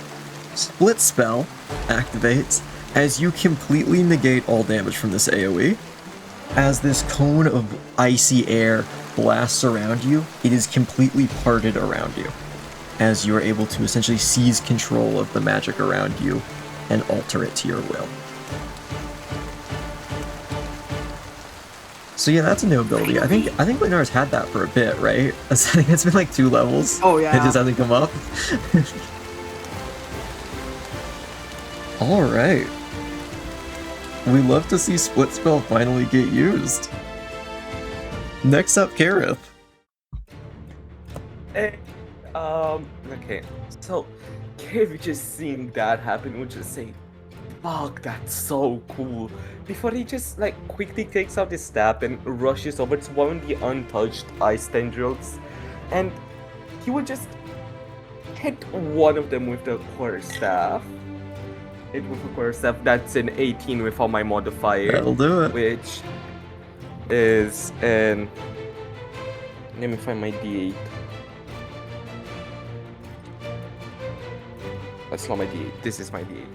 Split Spell activates, as you completely negate all damage from this AoE. As this cone of icy air blasts around you, it is completely parted around you, as you are able to essentially seize control of the magic around you and alter it to your will. So yeah, that's a new ability. I think Leinara's had that for a bit, right? I think it's been like 2 levels. Oh yeah. It just hasn't come up. Alright. We love to see Split Spell finally get used. Next up, Kaerith. Hey, okay. So, Kaerith just seeing that happen would just say, fuck, that's so cool. Before he just like quickly takes out his staff and rushes over to one of the untouched ice tendrils, and he would just hit one of them with the quarterstaff. Hit with a quarterstaff. That's an 18 with all my modifier. That'll do it. Which is an. Let me find my D8. That's not my D8. This is my D8.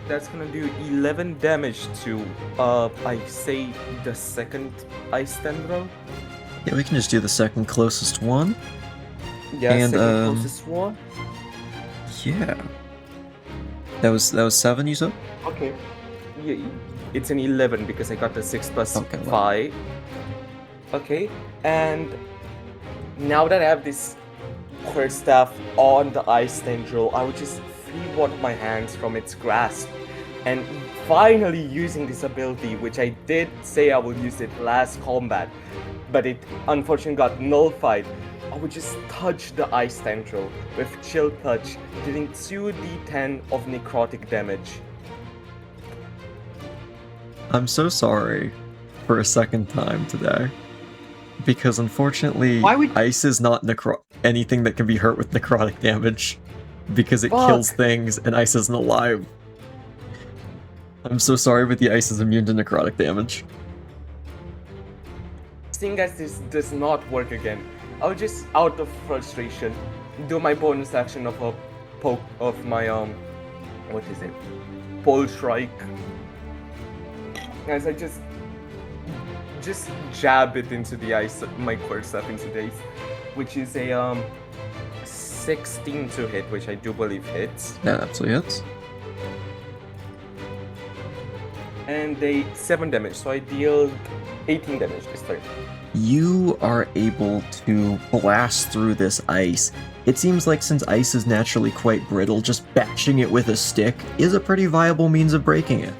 That's gonna do 11 damage to, I say, the second ice tendril. Yeah, we can just do the second closest one. Yeah, And, second closest one. Yeah. That was 7, you said? Okay. Yeah, it's an 11 because I got the 6 plus Okay, well. 5. Okay, and now that I have this quarterstaff on the ice tendril, I would just free one of my hands from its grasp. And finally using this ability, which I did say I would use it last combat, but it unfortunately got nullified. I would just touch the ice tendril with Chill Touch, dealing 2d10 of necrotic damage. I'm so sorry for a second time today. Because unfortunately, Why would- ice is not anything that can be hurt with necrotic damage. Because it kills things, and ice isn't alive. I'm so sorry, but the ice is immune to necrotic damage. Seeing as this does not work again, I'll just, out of frustration, do my bonus action of a poke of my, what is it? Pole Strike. As I just jab it into the ice, my quarterstaff into the ice, which is a, 16 to hit, which I do believe hits. That absolutely hits. And they 7 damage, so I deal 18 damage this turn. You are able to blast through this ice. It seems like since ice is naturally quite brittle, just bashing it with a stick is a pretty viable means of breaking it.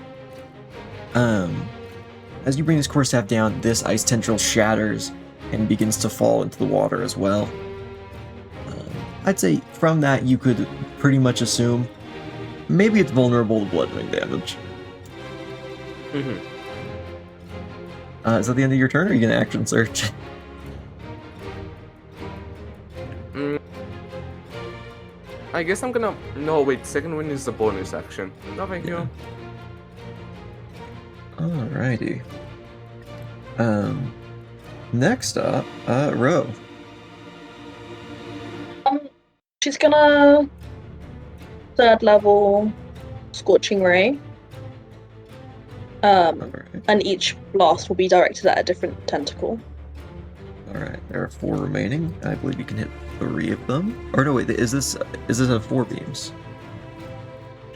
As you bring this quarterstaff down, this ice tendril shatters and begins to fall into the water as well. I'd say from that you could pretty much assume maybe it's vulnerable to bludgeoning damage. Mm-hmm. Is that the end of your turn, or are you going to action search? I guess I'm gonna... No, wait, second one is the bonus action. No, thank you. Alrighty. Next up, Ro. She's gonna 3rd level Scorching Ray. Alright. And each blast will be directed at a different tentacle. Alright, there are 4 remaining. I believe you can hit 3 of them. Or no, wait, is this a 4 beams?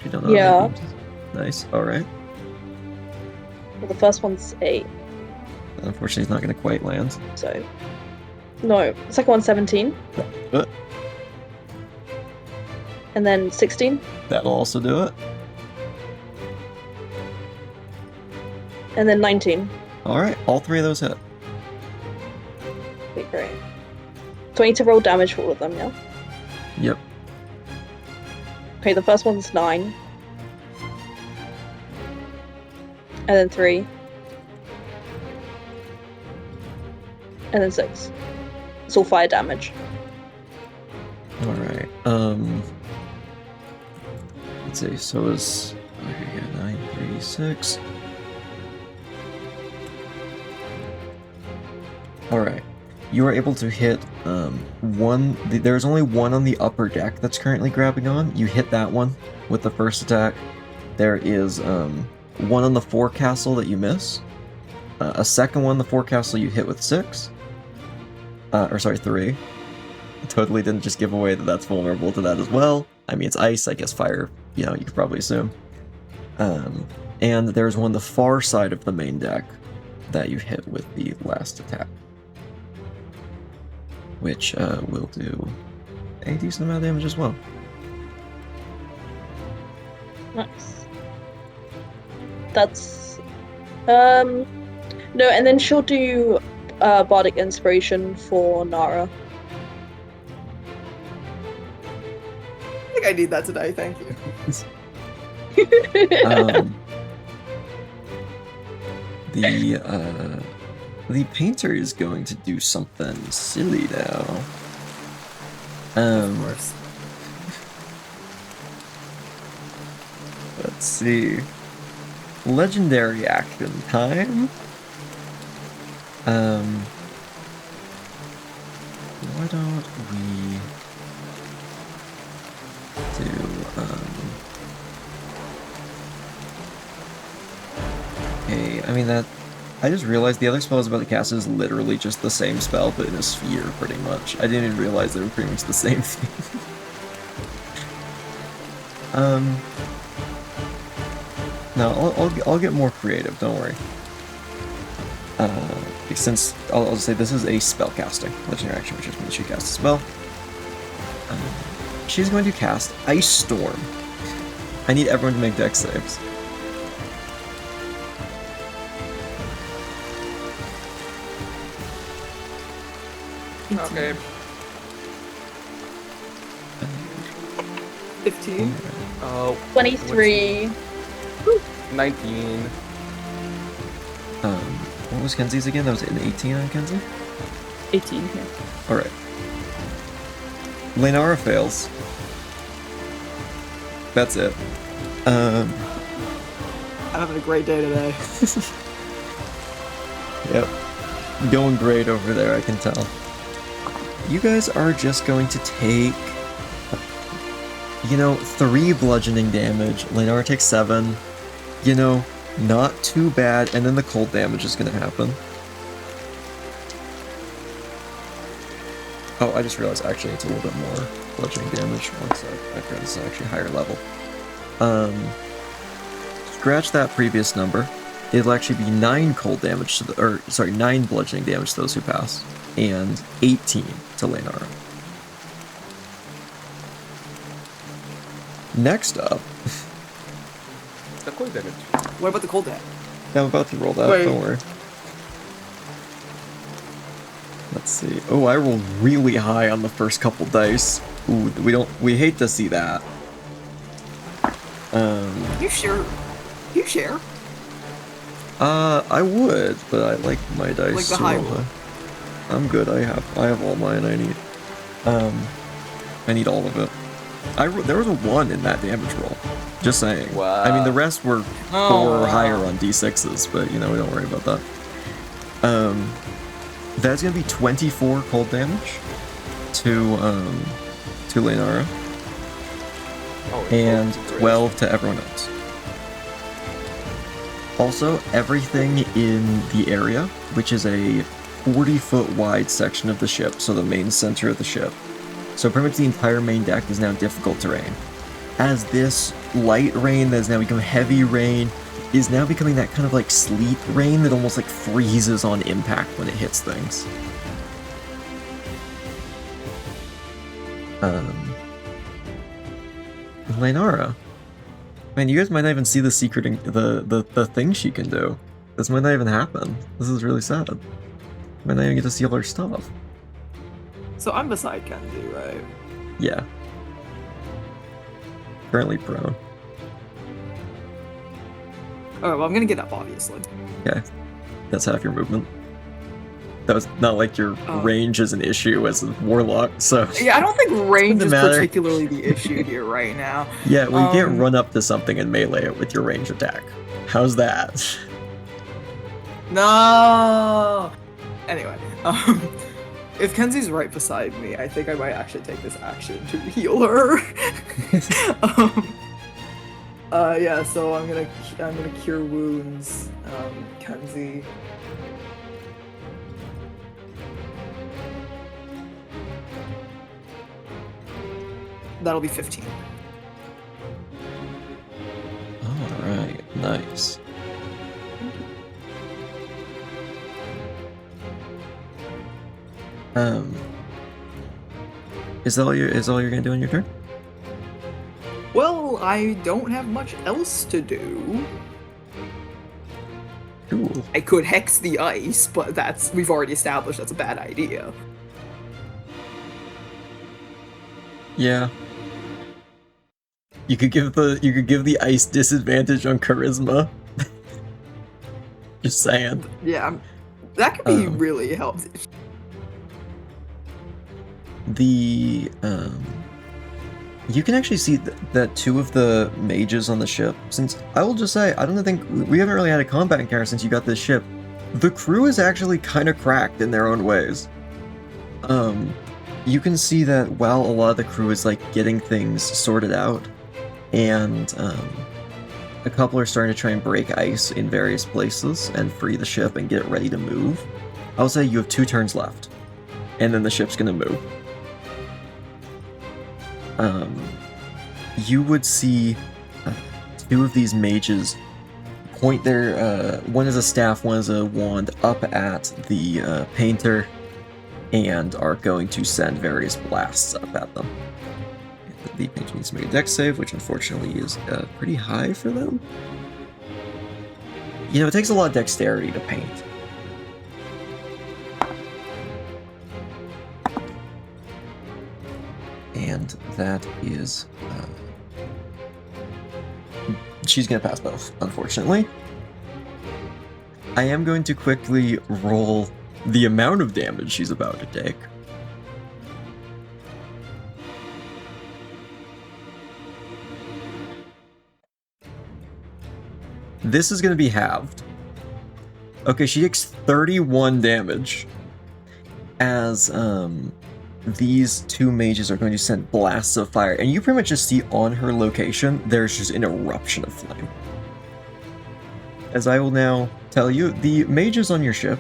She don't know how many beams. Nice, alright. Well, the first one's 8, Unfortunately, it's not going to quite land. so... No, the second one's 17. But And then 16. that'll also do it. And then 19. Alright, all 3 of those hit. Okay, great. So I need to roll damage for all of them, yeah? Yep. Okay, the first one's 9. And then 3. And then 6. It's all fire damage. Alright, let's see, so is... Okay, yeah, 9, 3, 6... Alright. You are able to hit one. There's only one on the upper deck that's currently grabbing on. You hit that one with the first attack. There is one on the forecastle that you miss. A second one, the forecastle, you hit with 6. Or sorry, 3. Totally didn't just give away that that's vulnerable to that as well. I mean, it's ice, I guess fire, you know, you could probably assume. And there's one on the far side of the main deck that you hit with the last attack. Which will do a decent amount of damage as well. Nice. That's no, and then she'll do bardic inspiration for Nara. I think I need that today, thank you. The painter is going to do something silly now. Of course. Let's see. Legendary action time. Why don't we do okay, I mean that I just realized the other spell I was about to cast is literally just the same spell but in a sphere pretty much. I didn't even realize they were pretty much the same thing. No, I'll get more creative, don't worry. Since I'll say this is a spell casting legendary action, which just means she casts a spell. She's going to cast Ice Storm. I need everyone to make dex saves. Okay. 15. 23. 19. What was Kenzie's again? That was an 18 on Kenzie? 18, yeah. Alright. Leinara fails. That's it. I'm having a great day today. Yep. Going great over there, I can tell. You guys are just going to take, 3 bludgeoning damage. Leinara takes 7. Not too bad, and then the cold damage is going to happen. Oh, I just realized actually it's a little bit more bludgeoning damage. One sec, I forgot this is actually higher level. Scratch that previous number. It'll actually be 9 cold damage to 9 bludgeoning damage to those who pass, and 18 to Leinara. Next up. The cold damage. What about the cold damage? I'm about to roll that, Wait. don't worry. Let's see. Oh, I rolled really high on the first couple dice. Ooh, we hate to see that. You sure? You share? I would, but I like my dice. Like the to high roll one. high. I'm good. I have all mine I need. I need all of it. There was a 1 in that damage roll. Just saying. Wow. I mean, the rest were 4 Oh, or higher wow. on d6s, but we don't worry about that. That's gonna be 24 cold damage to Leinara, and 12 to everyone else. Also, everything in the area, which is a 40-foot wide section of the ship, so the main center of the ship. So pretty much the entire main deck is now difficult terrain. As this light rain that has now become heavy rain is now becoming that kind of like sleet rain that almost like freezes on impact when it hits things. Leinara. Man, you guys might not even see the secret, the thing she can do. This might not even happen. This is really sad. Might not even get to see all her stuff. So I'm beside Kenzie, right? Yeah. Currently prone. Alright, well, I'm gonna get up, obviously. Okay. That's half your movement. That was not like your range is an issue as a warlock, so... Yeah, I don't think range is matter. particularly the issue here right now. Yeah, well, you can't run up to something and melee it with your range attack. How's that? No! Anyway, if Kenzie's right beside me, I think I might actually take this action to heal her. Yeah, so I'm gonna cure wounds, Kenzie. That'll be 15. Alright, nice. Is all you're gonna do on your turn? Well, I don't have much else to do. Cool. I could hex the ice, but we've already established that's a bad idea. Yeah. You could give the ice disadvantage on charisma. Just saying. Yeah, that could be really helpful. The you can actually see that two of the mages on the ship, since I will just say, I don't think we haven't really had a combat encounter since you got this ship. The crew is actually kind of cracked in their own ways. You can see that while a lot of the crew is like getting things sorted out, and a couple are starting to try and break ice in various places and free the ship and get it ready to move. I'll say you have 2 turns left, and then the ship's gonna move. You would see 2 of these mages point their, one is a staff, one is a wand, up at the painter, and are going to send various blasts up at them. The painter needs to make a dex save, which unfortunately is pretty high for them. You know, it takes a lot of dexterity to paint. And that is... she's gonna pass both, unfortunately. I am going to quickly roll the amount of damage she's about to take. This is gonna be halved. Okay, she takes 31 damage as these 2 mages are going to send blasts of fire, and you pretty much just see on her location there's just an eruption of flame. As I will now tell you, the mages on your ship,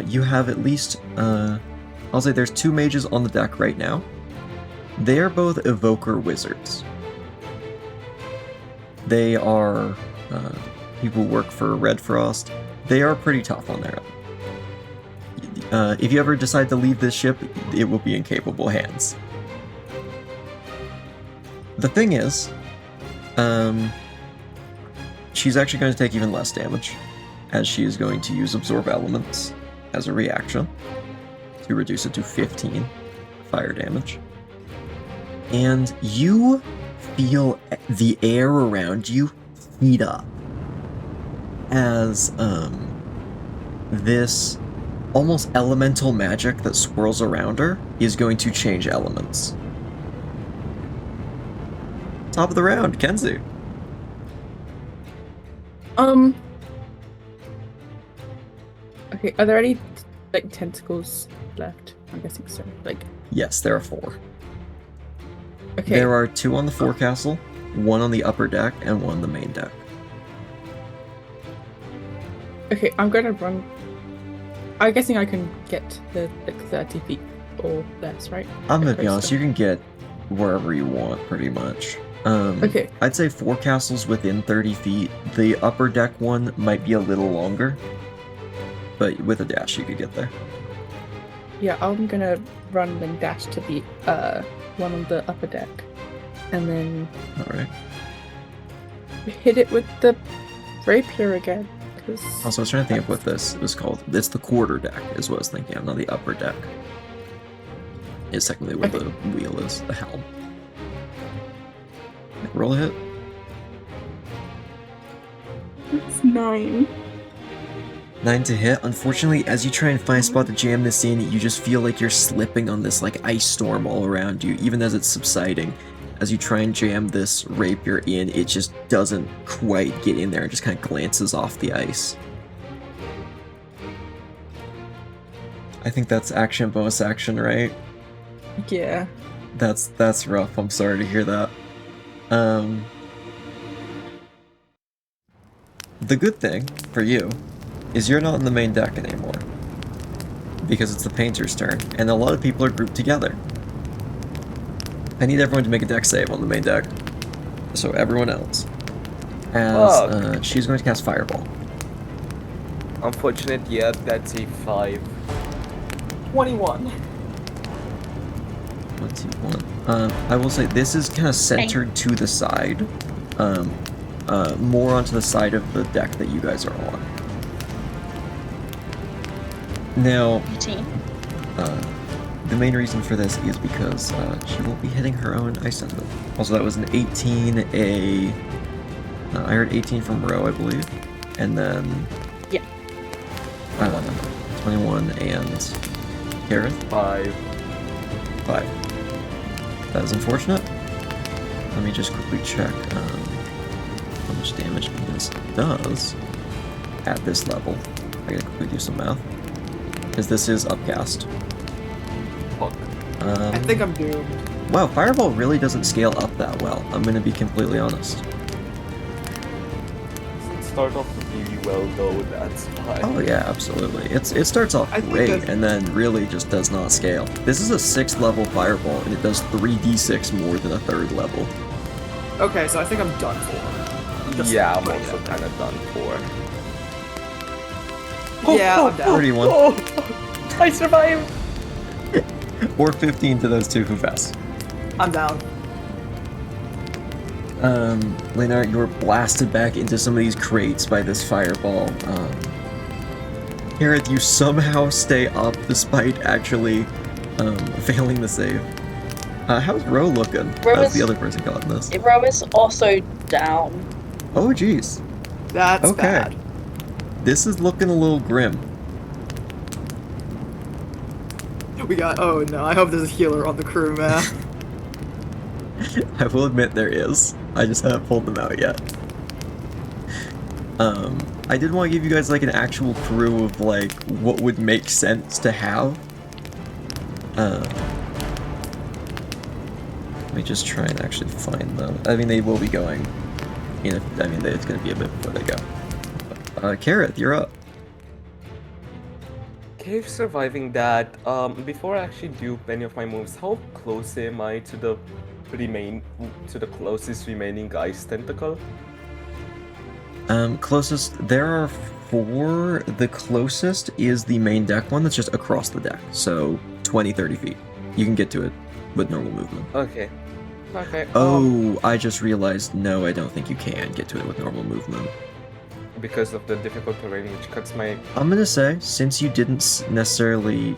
you have at least, I'll say there's 2 mages on the deck right now. They are both evoker wizards. They are people who work for Red Frost. They are pretty tough on their own. If you ever decide to leave this ship, it will be in capable hands. The thing is, she's actually going to take even less damage, as she is going to use Absorb Elements as a reaction to reduce it to 15 fire damage. And you feel the air around you heat up as this almost elemental magic that swirls around her is going to change elements. Top of the round, Kenzie. Okay, are there any like tentacles left? I'm guessing so. Like, yes, there are 4. okay. There are 2 on the forecastle, 1 on the upper deck, and 1 on the main deck. Okay, I'm gonna run. I'm guessing I can get to like 30 feet or less, right? I'm gonna Okay, be honest, so- you can get wherever you want, pretty much. Okay. I'd say forecastle's within 30 feet. The upper deck one might be a little longer, but with a dash you could get there. Yeah, I'm gonna run and dash to the one on the upper deck, and then Alright. hit it with the rapier again. Also, I was trying to think of what this is called. It's the quarter deck, is what I was thinking of, not the upper deck. It's technically where the wheel is, the helm. Roll a hit. It's 9. 9 to hit. Unfortunately, as you try and find a spot to jam this in, you just feel like you're slipping on this like ice storm all around you, even as it's subsiding. As you try and jam this rapier in, it just doesn't quite get in there and just kind of glances off the ice. I think that's action, bonus action, right? Yeah. That's rough. I'm sorry to hear that. The good thing for you is you're not on the main deck anymore, because it's the painter's turn, and a lot of people are grouped together. I need everyone to make a deck save on the main deck. So everyone else. As she's going to cast Fireball. Unfortunate, yeah, that's a 5. 21. 21. I will say this is kind of centered to the side. More onto the side of the deck that you guys are on. Now, 18. the main reason for this is because she will be hitting her own ice enemy. Also, that was an 18, I heard 18 from Ro, I believe. And then... Yeah. 21 and Kaerith? 5. 5. That is unfortunate. Let me just quickly check how much damage this does at this level. I gotta quickly do some math. Because this is upcast. Fuck. I think I'm doomed. Wow, Fireball really doesn't scale up that well. I'm gonna be completely honest. Start off really well though, that's fine. Oh yeah, absolutely. It starts off I think great that's- and then really just does not scale. This is a 6th level Fireball and it does 3d6 more than a 3rd level. Okay, so I think I'm done for. Just- Yeah, I'm but also kind of done for. Yeah, I'm down. 31. Oh, I survived! Or 15 to those two who pass. I'm down. Leinara, you're blasted back into some of these crates by this fireball. Kaerith, you somehow stay up despite actually failing the save. How's Ro looking? Ro As is- the other person got in this. Ro is also down. Oh, jeez. That's Okay. bad. This is looking a little grim. We got. Oh no! I hope there's a healer on the crew, man. I will admit there is. I just haven't pulled them out yet. I did want to give you guys like an actual crew of like what would make sense to have. Let me just try and actually find them. I mean, they will be going. It's going to be a bit before they go. Kaerith, you're up. Cave surviving that, before I actually do any of my moves, how close am I to the closest remaining ice tentacle? Closest, there are 4. The closest is the main deck one that's just across the deck. So 20, 30 feet. You can get to it with normal movement. Okay. Okay. Oh, I just realized, no, I don't think you can get to it with normal movement. Because of the difficult terrain, which cuts my... I'm gonna say, since you didn't necessarily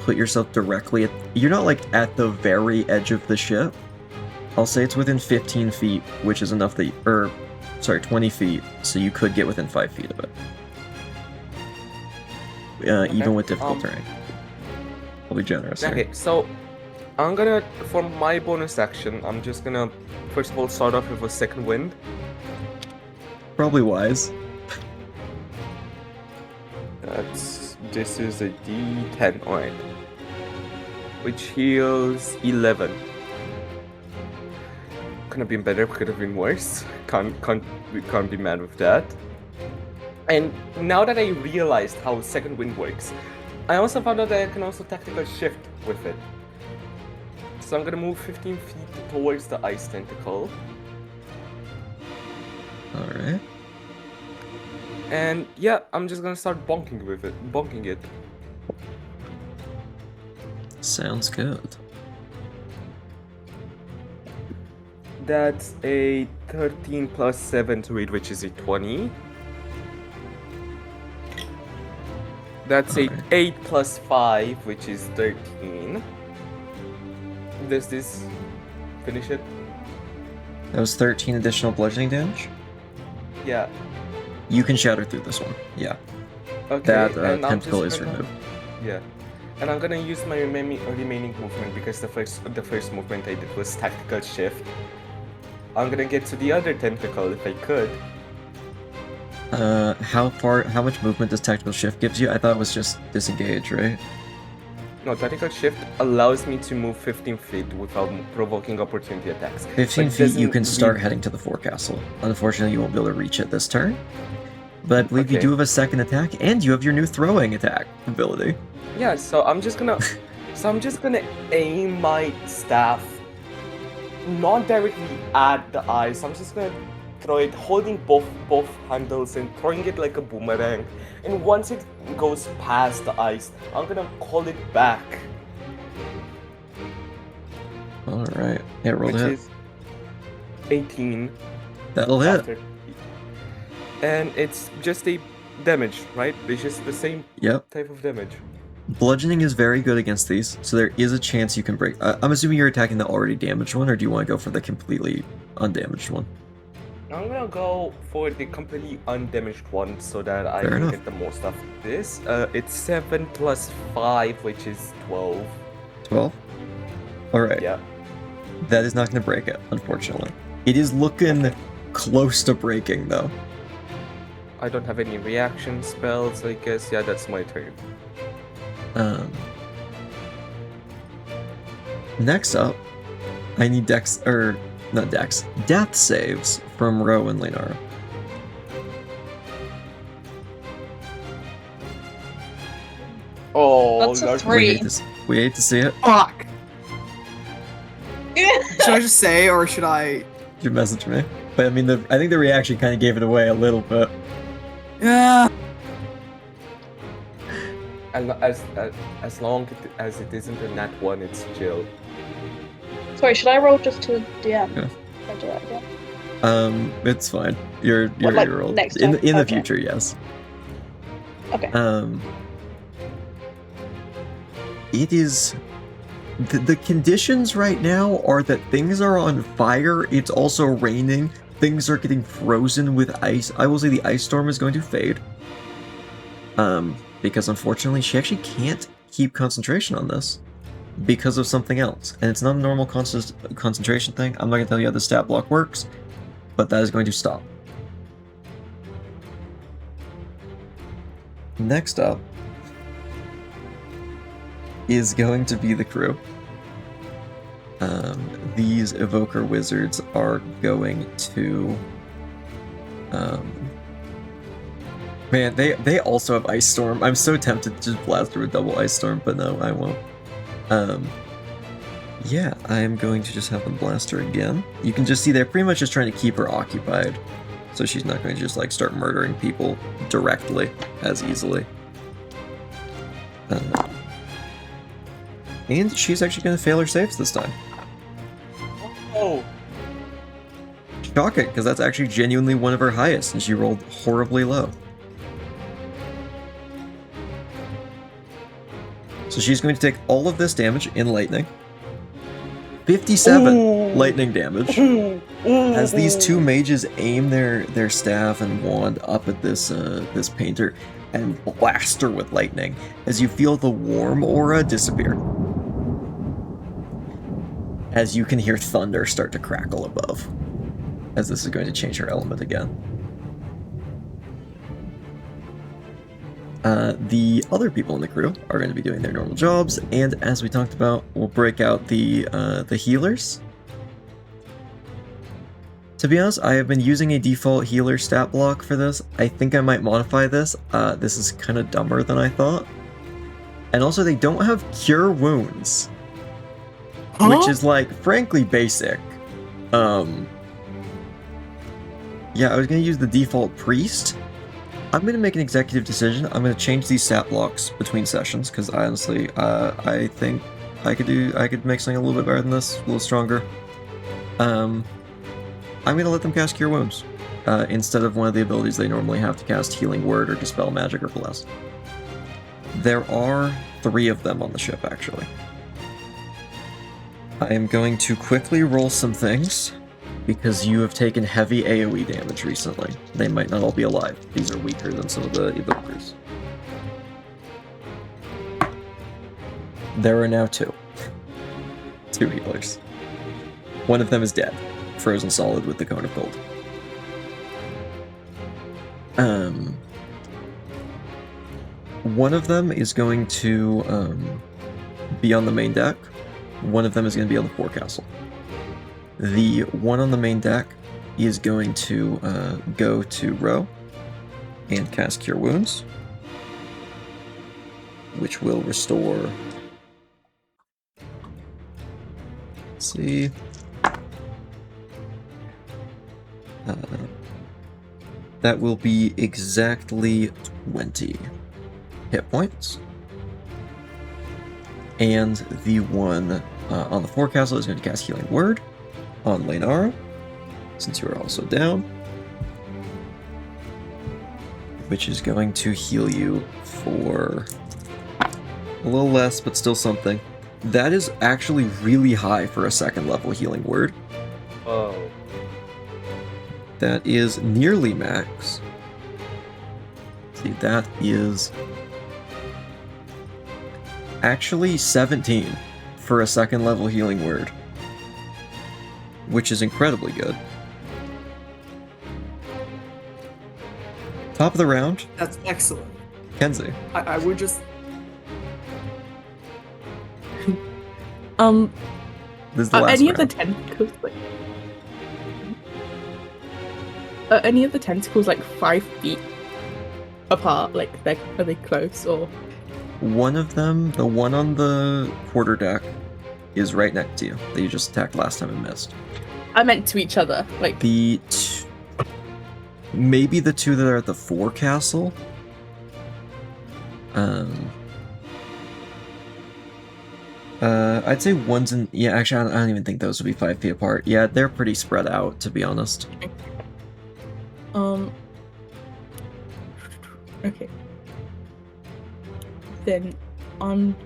put yourself directly at... You're not, like, at the very edge of the ship. I'll say it's within 15 feet, which is enough that... 20 feet, so you could get within 5 feet of it. Even with difficult terrain. I'll be generous here. Okay, so I'm gonna, for my bonus action, I'm just gonna, first of all, start off with a second wind. Probably wise. This is a D10, alright. Which heals 11. Could have been better, could have been worse. We can't be mad with that. And now that I realized how second wind works, I also found out that I can also tactical shift with it. So I'm gonna move 15 feet towards the ice tentacle. Alright. And yeah, I'm just gonna start bonking it. Sounds good. That's a 13 plus 7 to it, which is a 20. That's a Okay. 8 plus 5, which is 13. Does this finish it? That was 13 additional bludgeoning damage. Yeah. You can shatter through this one. Yeah. Okay. That and I'm tentacle just is gonna- removed. Yeah. And I'm gonna use my remaining movement because the first movement I did was tactical shift. I'm gonna get to the other tentacle if I could. How much movement does tactical shift gives you? I thought it was just disengage, right? No, tactical shift allows me to move 15 feet without provoking opportunity attacks. 15 But feet, you doesn't can start really- heading to the forecastle. Unfortunately, you won't be able to reach it this turn. But I believe you Okay. do have a second attack, and you have your new throwing attack ability. Yeah, so I'm just gonna aim my staff not directly at the eyes. I'm just gonna throw it, holding both handles and throwing it like a boomerang. And once it goes past the ice, I'm gonna call it back, Alright. Yeah, roll which to hit. is 18. That'll hit. After. And it's just a damage, right? It's just the same Yep. type of damage. Bludgeoning is very good against these, so there is a chance you can break. I'm assuming you're attacking the already damaged one, or do you want to go for the completely undamaged one? I'm gonna go for the completely undamaged one so that I Fair can enough. get the most of this. It's 7 plus 5, which is 12. 12? Alright. Yeah. That is not going to break it, unfortunately. It is looking close to breaking, though. I don't have any reaction spells, I guess. Yeah, that's my turn. Next up, I need death saves from Ro and Leinara. Oh, That's a Lord. 3. We hate to see it. Fuck! Should I just say, or should I? You message me. But I mean, I think the reaction kind of gave it away a little bit. Yeah. As long as it isn't a nat 1, it's chill. Sorry, should I roll just to DM? Yeah. I do that again. It's fine. You're like, your old. next In time? the Okay. future, yes. Okay. It is the conditions right now are that things are on fire. It's also raining. Things are getting frozen with ice. I will say the ice storm is going to fade. Because unfortunately she actually can't keep concentration on this because of something else. And it's not a normal concentration thing. I'm not going to tell you how the stat block works, but that is going to stop. Next up is going to be the crew. These evoker wizards are going to man, they also have ice storm. I'm so tempted to just blast through a double ice storm, but no, I won't. Yeah, I am going to just have them blast her again. You can just see they're pretty much just trying to keep her occupied, so she's not going to just like start murdering people directly as easily. And she's actually going to fail her saves this time. Oh, Shock it, because that's actually genuinely one of her highest, and she rolled horribly low. So she's going to take all of this damage in lightning. 57 lightning damage. As these two mages aim their staff and wand up at this painter and blast her with lightning, as you feel the warm aura disappear. As you can hear thunder start to crackle above, as this is going to change her element again. The other people in the crew are going to be doing their normal jobs, and as we talked about, we'll break out the healers. To be honest, I have been using a default healer stat block for this. I think I might modify this. This is kind of dumber than I thought. And also, they don't have Cure Wounds. Which is, like, frankly basic. Yeah, I was going to use the default Priest. I'm going to make an executive decision. I'm going to change these stat blocks between sessions, because honestly, I think I could make something a little bit better than this, a little stronger. I'm going to let them cast Cure Wounds, instead of one of the abilities they normally have to cast Healing Word or Dispel Magic or Bless. There are 3 of them on the ship, actually. I am going to quickly roll some things, because you have taken heavy AoE damage recently. They might not all be alive. These are weaker than some of the evokers. There are now 2. 2 healers. One of them is dead, frozen solid with the Cone of Cold. One of them is going to be on the main deck. One of them is going to be on the forecastle. The one on the main deck is going to go to Ro and cast Cure Wounds, which will restore... Let's see... that will be exactly 20 hit points. And the one on the forecastle is going to cast Healing Word on Leinara, since you are also down. which is going to heal you for a little less, but still something. That is actually really high for a second level healing word. Oh. That is nearly max. See, that is actually 17 for a second level healing word, which is incredibly good. Top of the round, That's excellent. Kenzie. I would just. This is the last any of the round. tentacles like? Are any of the tentacles like 5 feet apart? Like, are they close or? One of them, the one on the quarterdeck, is right next to you that you just attacked last time and missed. I meant to each other, like. Maybe the two that are at the forecastle. I'd say one's in. Yeah, actually, I don't even think those would be 5 feet apart. Yeah, they're pretty spread out, to be honest. Okay. Then I'm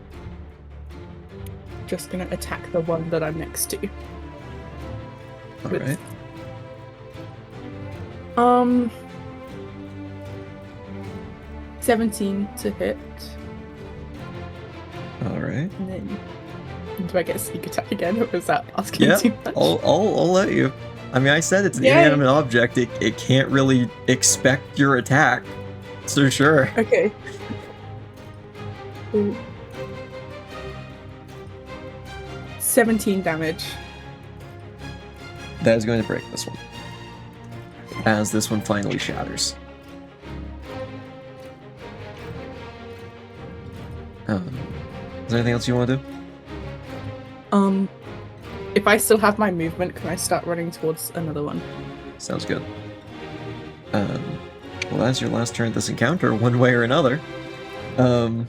just gonna attack the one that I'm next to. All With- right. 17 to hit. All right. And then do I get a sneak attack again, or is that asking Yeah, too much? I'll let you. I mean, I said it's an Yay. inanimate object. It can't really expect your attack. So sure. Okay. Ooh. 17 damage. That is going to break this one. As this one finally shatters. Is there anything else you want to do? If I still have my movement, can I start running towards another one? Sounds good. Well, that's your last turn at this encounter, one way or another. The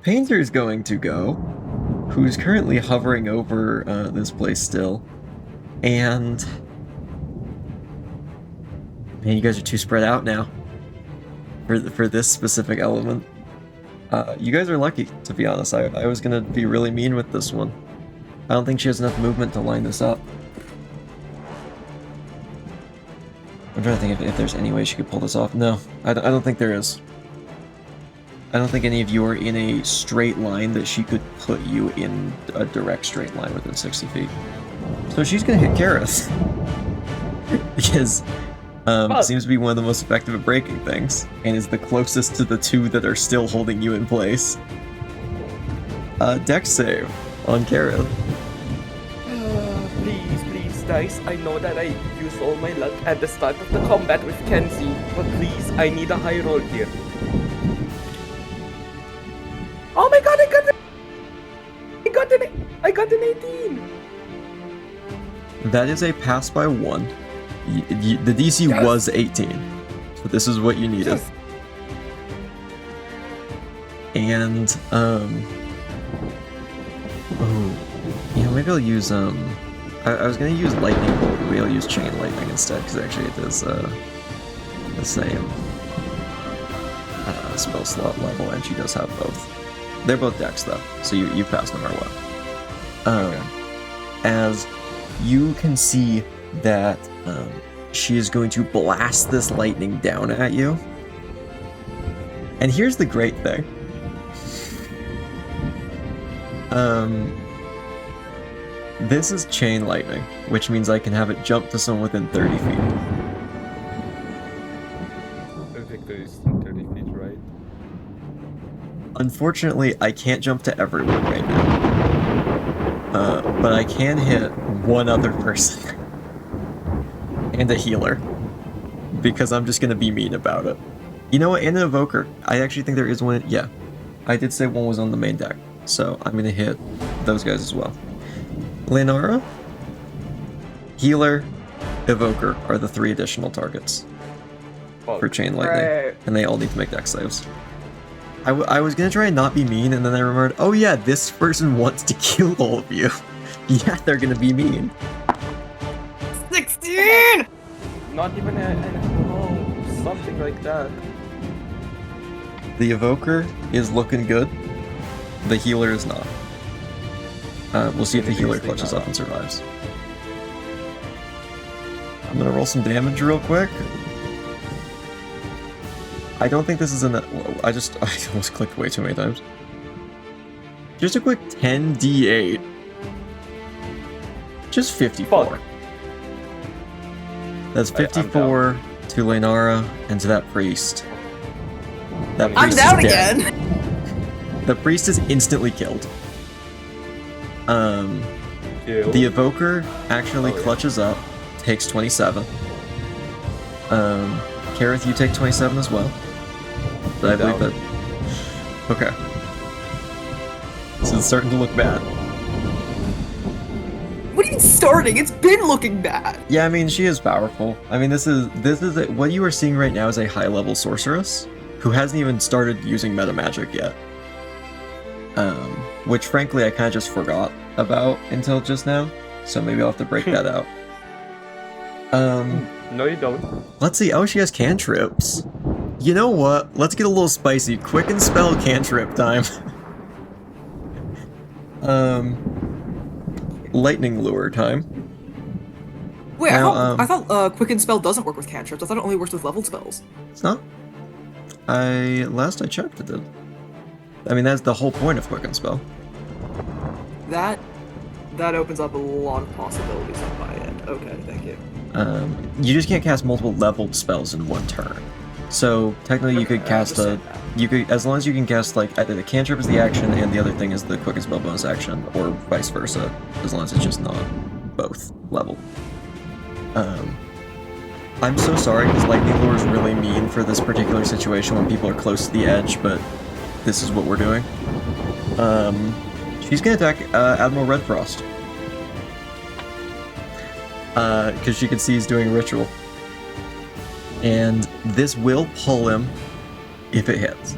painter is going to go, who's currently hovering over this place still, and man, you guys are too spread out now for this specific element. You guys are lucky, to be honest. I was gonna be really mean with this one. I don't think she has enough movement to line this up. I'm trying to think if there's any way she could pull this off. No, I don't think there is. I don't think any of you are in a straight line that she could put you in a direct straight line within 60 feet. So she's gonna hit Kaerith. Because seems to be one of the most effective at breaking things, and is the closest to the two that are still holding you in place. Dex save on Kaerith. Please, dice. I know that I used all my luck at the start of the combat with Kenzie, but please, I need a high roll here. Oh my god, I got an 18! That is a pass by 1. The DC Yes. was 18, so this is what you needed. Yes. And maybe I'll use I was gonna use lightning bolt, but maybe I'll use chain lightning instead, because actually it is the same spell slot level, and she does have both. They're both decks though, so you pass no matter what. As you can see that she is going to blast this lightning down at you. And here's the great thing. This is chain lightning, which means I can have it jump to someone within 30 feet. Victor is 30 feet, right? Unfortunately, I can't jump to everyone right now. But I can hit one other person. And a healer. Because I'm just gonna be mean about it. You know what, and an evoker. I actually think there is one, yeah. I did say one was on the main deck, so I'm gonna hit those guys as well. Leinara, healer, evoker are the 3 additional targets for chain lightning. Right. And they all need to make dex saves. I was gonna try and not be mean, and then I remembered, oh yeah, this person wants to kill all of you. Yeah, they're gonna be mean. 16! Not even an close. something like that. The Evoker is looking good. The healer is not. We'll see if the healer clutches up and survives. I'm gonna roll some damage real quick. I don't think this is I almost clicked way too many times. Just a quick 10d8. Just 54. Fuck. That's 54 to Leinara and to that priest. That I'm priest down is dead. again. The priest is instantly killed. Ew. The Evoker actually Oh, yeah. clutches up, takes 27. Kaerith, you take 27 as well. But I believe that. Okay. So it's starting to look bad. What are you starting? It's been looking bad. Yeah, I mean, she is powerful. I mean, what you are seeing right now is a high-level sorceress who hasn't even started using meta magic yet. Which frankly I kind of just forgot about until just now, so maybe I'll have to break that out. No, you don't. Let's see. Oh, she has cantrips. You know what? Let's get a little spicy. Quicken spell cantrip time. Lightning lure time. Wait, Now, I thought Quicken Spell doesn't work with cantrips. I thought it only works with leveled spells. It's not. Last I checked, it did. I mean, that's the whole point of Quicken Spell. That opens up a lot of possibilities on my end. Okay, thank you. You just can't cast multiple leveled spells in one turn. So technically, you could cast as long as you can cast like either the cantrip is the action and the other thing is the Quicken Spell bonus action, or vice versa, as long as it's just not both leveled. I'm so sorry because Lightning Lure is really mean for this particular situation when people are close to the edge, but this is what we're doing. She's gonna attack Admiral Redfrost. Because she can see he's doing a ritual. And this will pull him if it hits.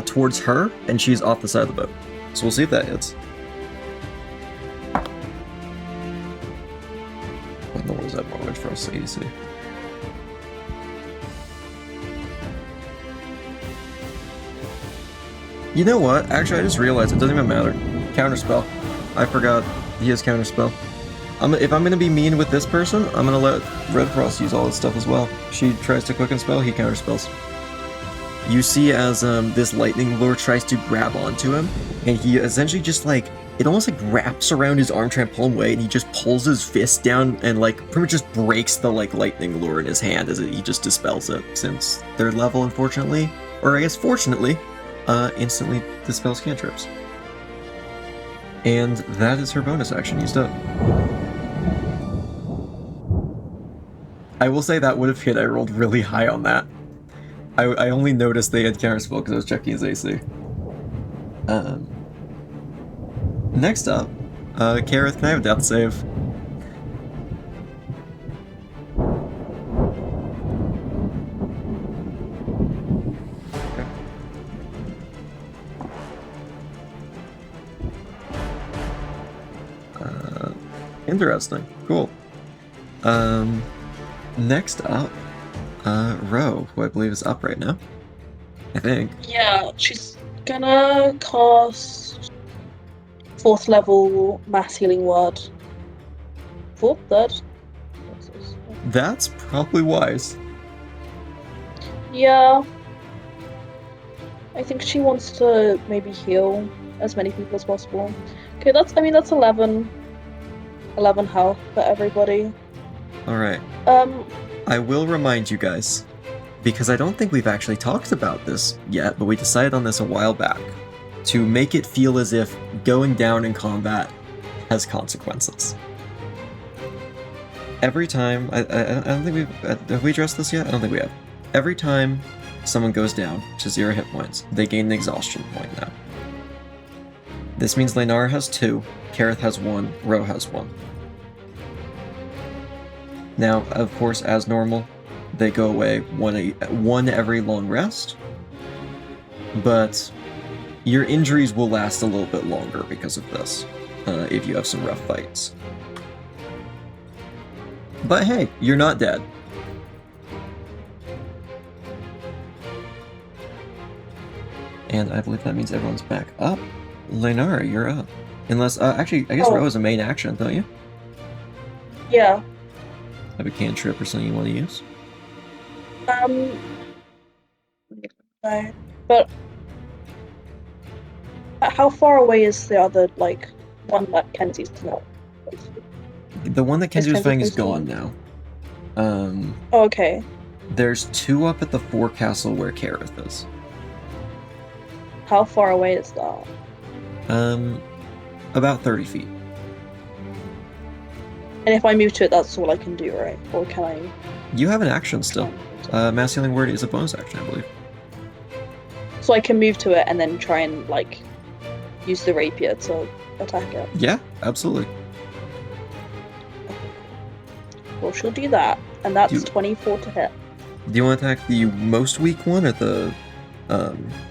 Towards her, and she's off the side of the boat. So we'll see if that hits. What was that moment for us, ADC? You know what? Actually, I just realized it doesn't even matter. Counterspell. I forgot he has counterspell. If I'm gonna be mean with this person, I'm gonna let Redfrost use all his stuff as well. She tries to quicken spell, he counterspells. You see as this lightning lure tries to grab onto him, and he essentially just like, it almost like wraps around his arm trying to pull him away, and he just pulls his fist down and like pretty much just breaks the like lightning lure in his hand as he just dispels it, since third level, unfortunately, or I guess fortunately, instantly dispels cantrips. And that is her bonus action used up. I will say that would have hit. I rolled really high on that. I only noticed they had counterspell because I was checking his AC. Next up, Kaerith, can I have a death save? Interesting. Cool. Next up, Ro, who I believe is up right now. I think. Yeah, she's gonna cast 4th level mass healing word. 4th, 3rd? That's probably wise. Yeah. I think she wants to maybe heal as many people as possible. Okay, that's 11 health for everybody. Alright. I will remind you guys, because I don't think we've actually talked about this yet, but we decided on this a while back, to make it feel as if going down in combat has consequences. Every time, I don't think have we addressed this yet? I don't think we have. Every time someone goes down to 0 hit points, they gain an exhaustion point now. This means Leinara has 2, Kaerith has 1, Ro has 1. Now, of course, as normal, they go away one every long rest, but your injuries will last a little bit longer because of this, if you have some rough fights. But hey, you're not dead. And I believe that means everyone's back up. Leinara, you're up. Unless, actually, I guess row is a main action, don't you? Yeah. Have a cantrip or something you want to use? No. But how far away is the other, like, one that Kenzie's not? The one that Kenzie was Kenzie fighting is close gone now. Oh, okay. There's 2 up at the forecastle where Kaerith is. How far away is that? About 30 feet. And if I move to it, that's all I can do, right? Or can I... You have an action still. Mass Healing Word is a bonus action, I believe. So I can move to it and then try and, like, use the rapier to attack it? Yeah, absolutely. Well, she'll do that. And that's Do- 24 to hit. Do you want to attack the most weak one or the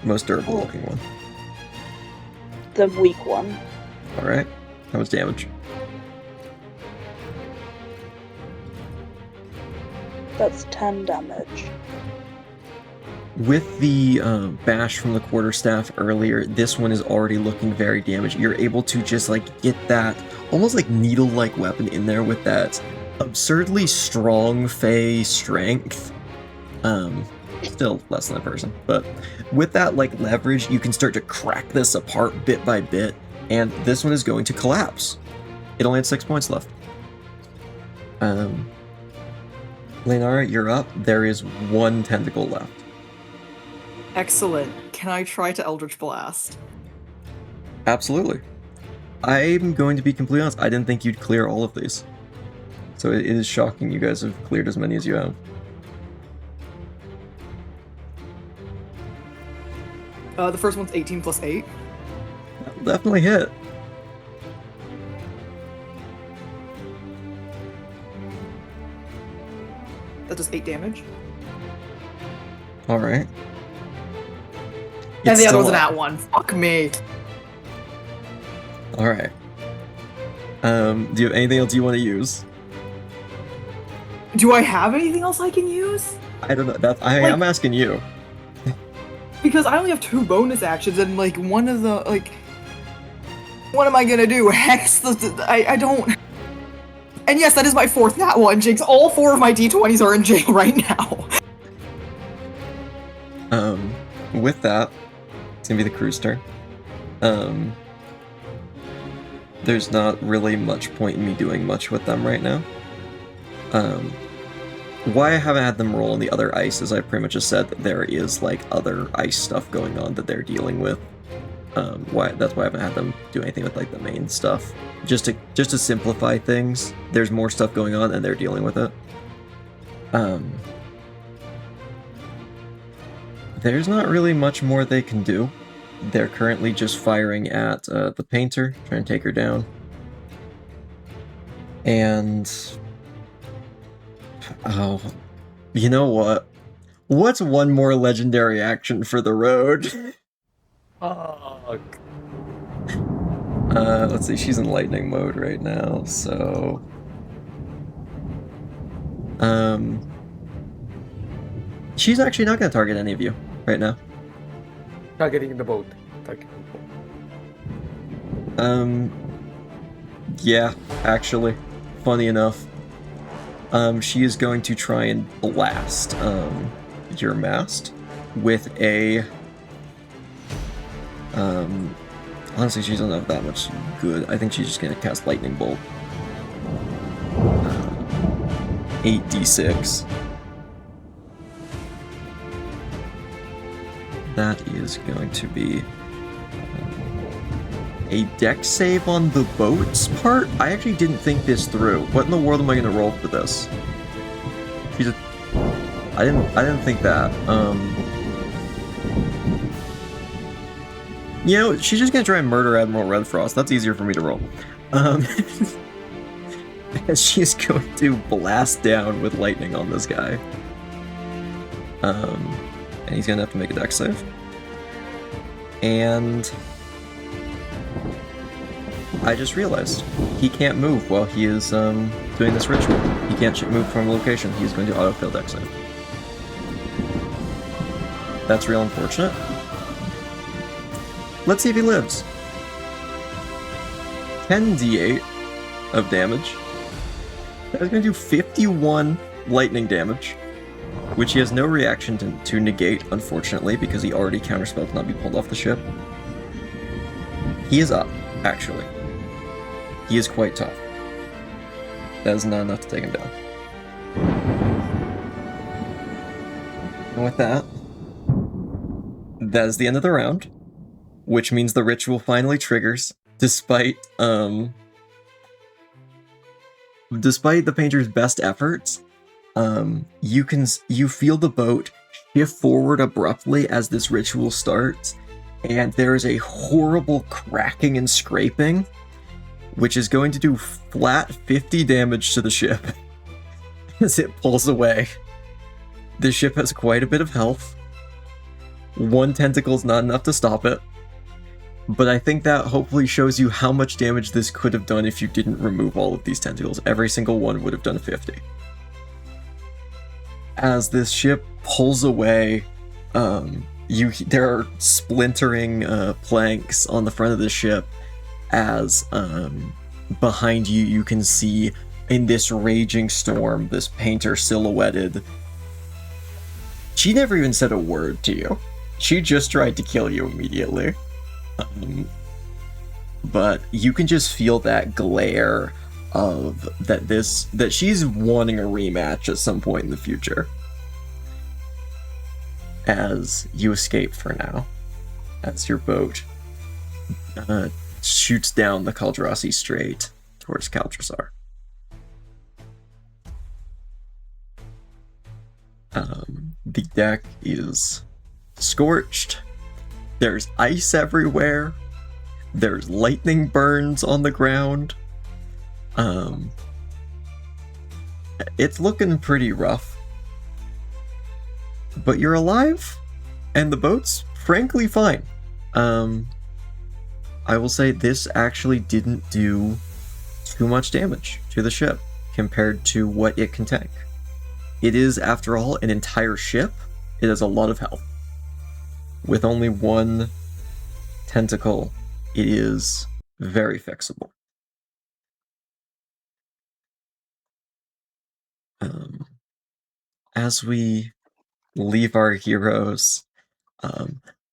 most durable looking one? The weak one. Alright. How much damage? That's 10 damage. With the bash from the quarterstaff earlier, this one is already looking very damaged. You're able to just like get that almost like needle-like weapon in there with that absurdly strong Fey strength. Still less than a person, but with that like leverage, you can start to crack this apart bit by bit, and this one is going to collapse. It only had 6 points left. Leinara, you're up. There is 1 tentacle left. Excellent. Can I try to Eldritch Blast? Absolutely. I'm going to be completely honest, I didn't think you'd clear all of these. So it is shocking you guys have cleared as many as you have. The first one's 18 plus 8. That'll definitely hit. That does 8 damage. Alright. And the other one's an at 1. Fuck me. Alright. Do you have anything else you want to use? Do I have anything else I can use? I don't know. I'm asking you. Because I only have 2 bonus actions, and like one of the like, what am I gonna do? Hex the I don't. And yes, that is my 4th nat 1, Jynx. All 4 of my d20s are in jail right now. With that, it's gonna be the crew's turn. There's not really much point in me doing much with them right now. Why I haven't had them roll on the other ice is I pretty much just said that there is like other ice stuff going on that they're dealing with. That's why I haven't had them do anything with like the main stuff. Just to simplify things. There's more stuff going on and they're dealing with it. There's not really much more they can do. They're currently just firing at the painter, trying to take her down. And oh, you know what? What's one more legendary action for the road? Fuck. Let's see, she's in lightning mode right now, so... She's actually not going to target any of you right now. Targeting the boat. Yeah, actually. Funny enough. She is going to try and blast, your mast with a... honestly, she doesn't have that much good. I think she's just gonna cast Lightning Bolt. 8d6. That is going to be a dex save on the boat's part? I actually didn't think this through. What in the world am I gonna roll for this? I didn't think that. You know, she's just gonna try and murder Admiral Redfrost. That's easier for me to roll. And she's going to blast down with lightning on this guy. And he's gonna have to make a dex save. And I just realized he can't move while he is doing this ritual. He can't move from a location. He's going to autofill dex save. That's real unfortunate. Let's see if he lives. 10d8 of damage. That's going to do 51 lightning damage, which he has no reaction to negate, unfortunately, because he already counterspelled to not be pulled off the ship. He is up, actually. He is quite tough. That is not enough to take him down. And with that, that is the end of the round, which means the ritual finally triggers, despite the painter's best efforts. You feel the boat shift forward abruptly as this ritual starts, and there is a horrible cracking and scraping, which is going to do flat 50 damage to the ship as it pulls away. The ship has quite a bit of health. One tentacle is not enough to stop it, but I think that hopefully shows you how much damage this could have done if you didn't remove all of these tentacles. Every single one would have done 50. As this ship pulls away, there are splintering planks on the front of the ship, as behind you you can see, in this raging storm, this painter silhouetted. She never even said a word to you. She just tried to kill you immediately. But you can just feel that glare of that she's wanting a rematch at some point in the future. As you escape for now, as your boat shoots down the Caldrasi Strait towards Caldrasar. The deck is scorched. There's ice everywhere. There's lightning burns on the ground. It's looking pretty rough. But you're alive, and the boat's frankly fine. I will say this actually didn't do too much damage to the ship compared to what it can tank. It is, after all, an entire ship. It has a lot of health. With only one tentacle, it is very fixable. As we leave our heroes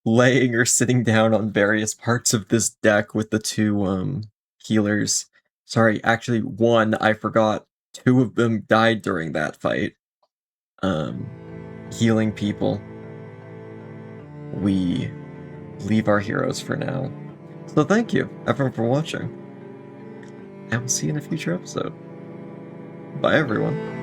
laying or sitting down on various parts of this deck with the two healers. Sorry, actually one, I forgot. Two of them died during that fight. Healing people. We leave our heroes for now. So thank you, everyone, for watching. And we'll see you in a future episode. Bye, everyone.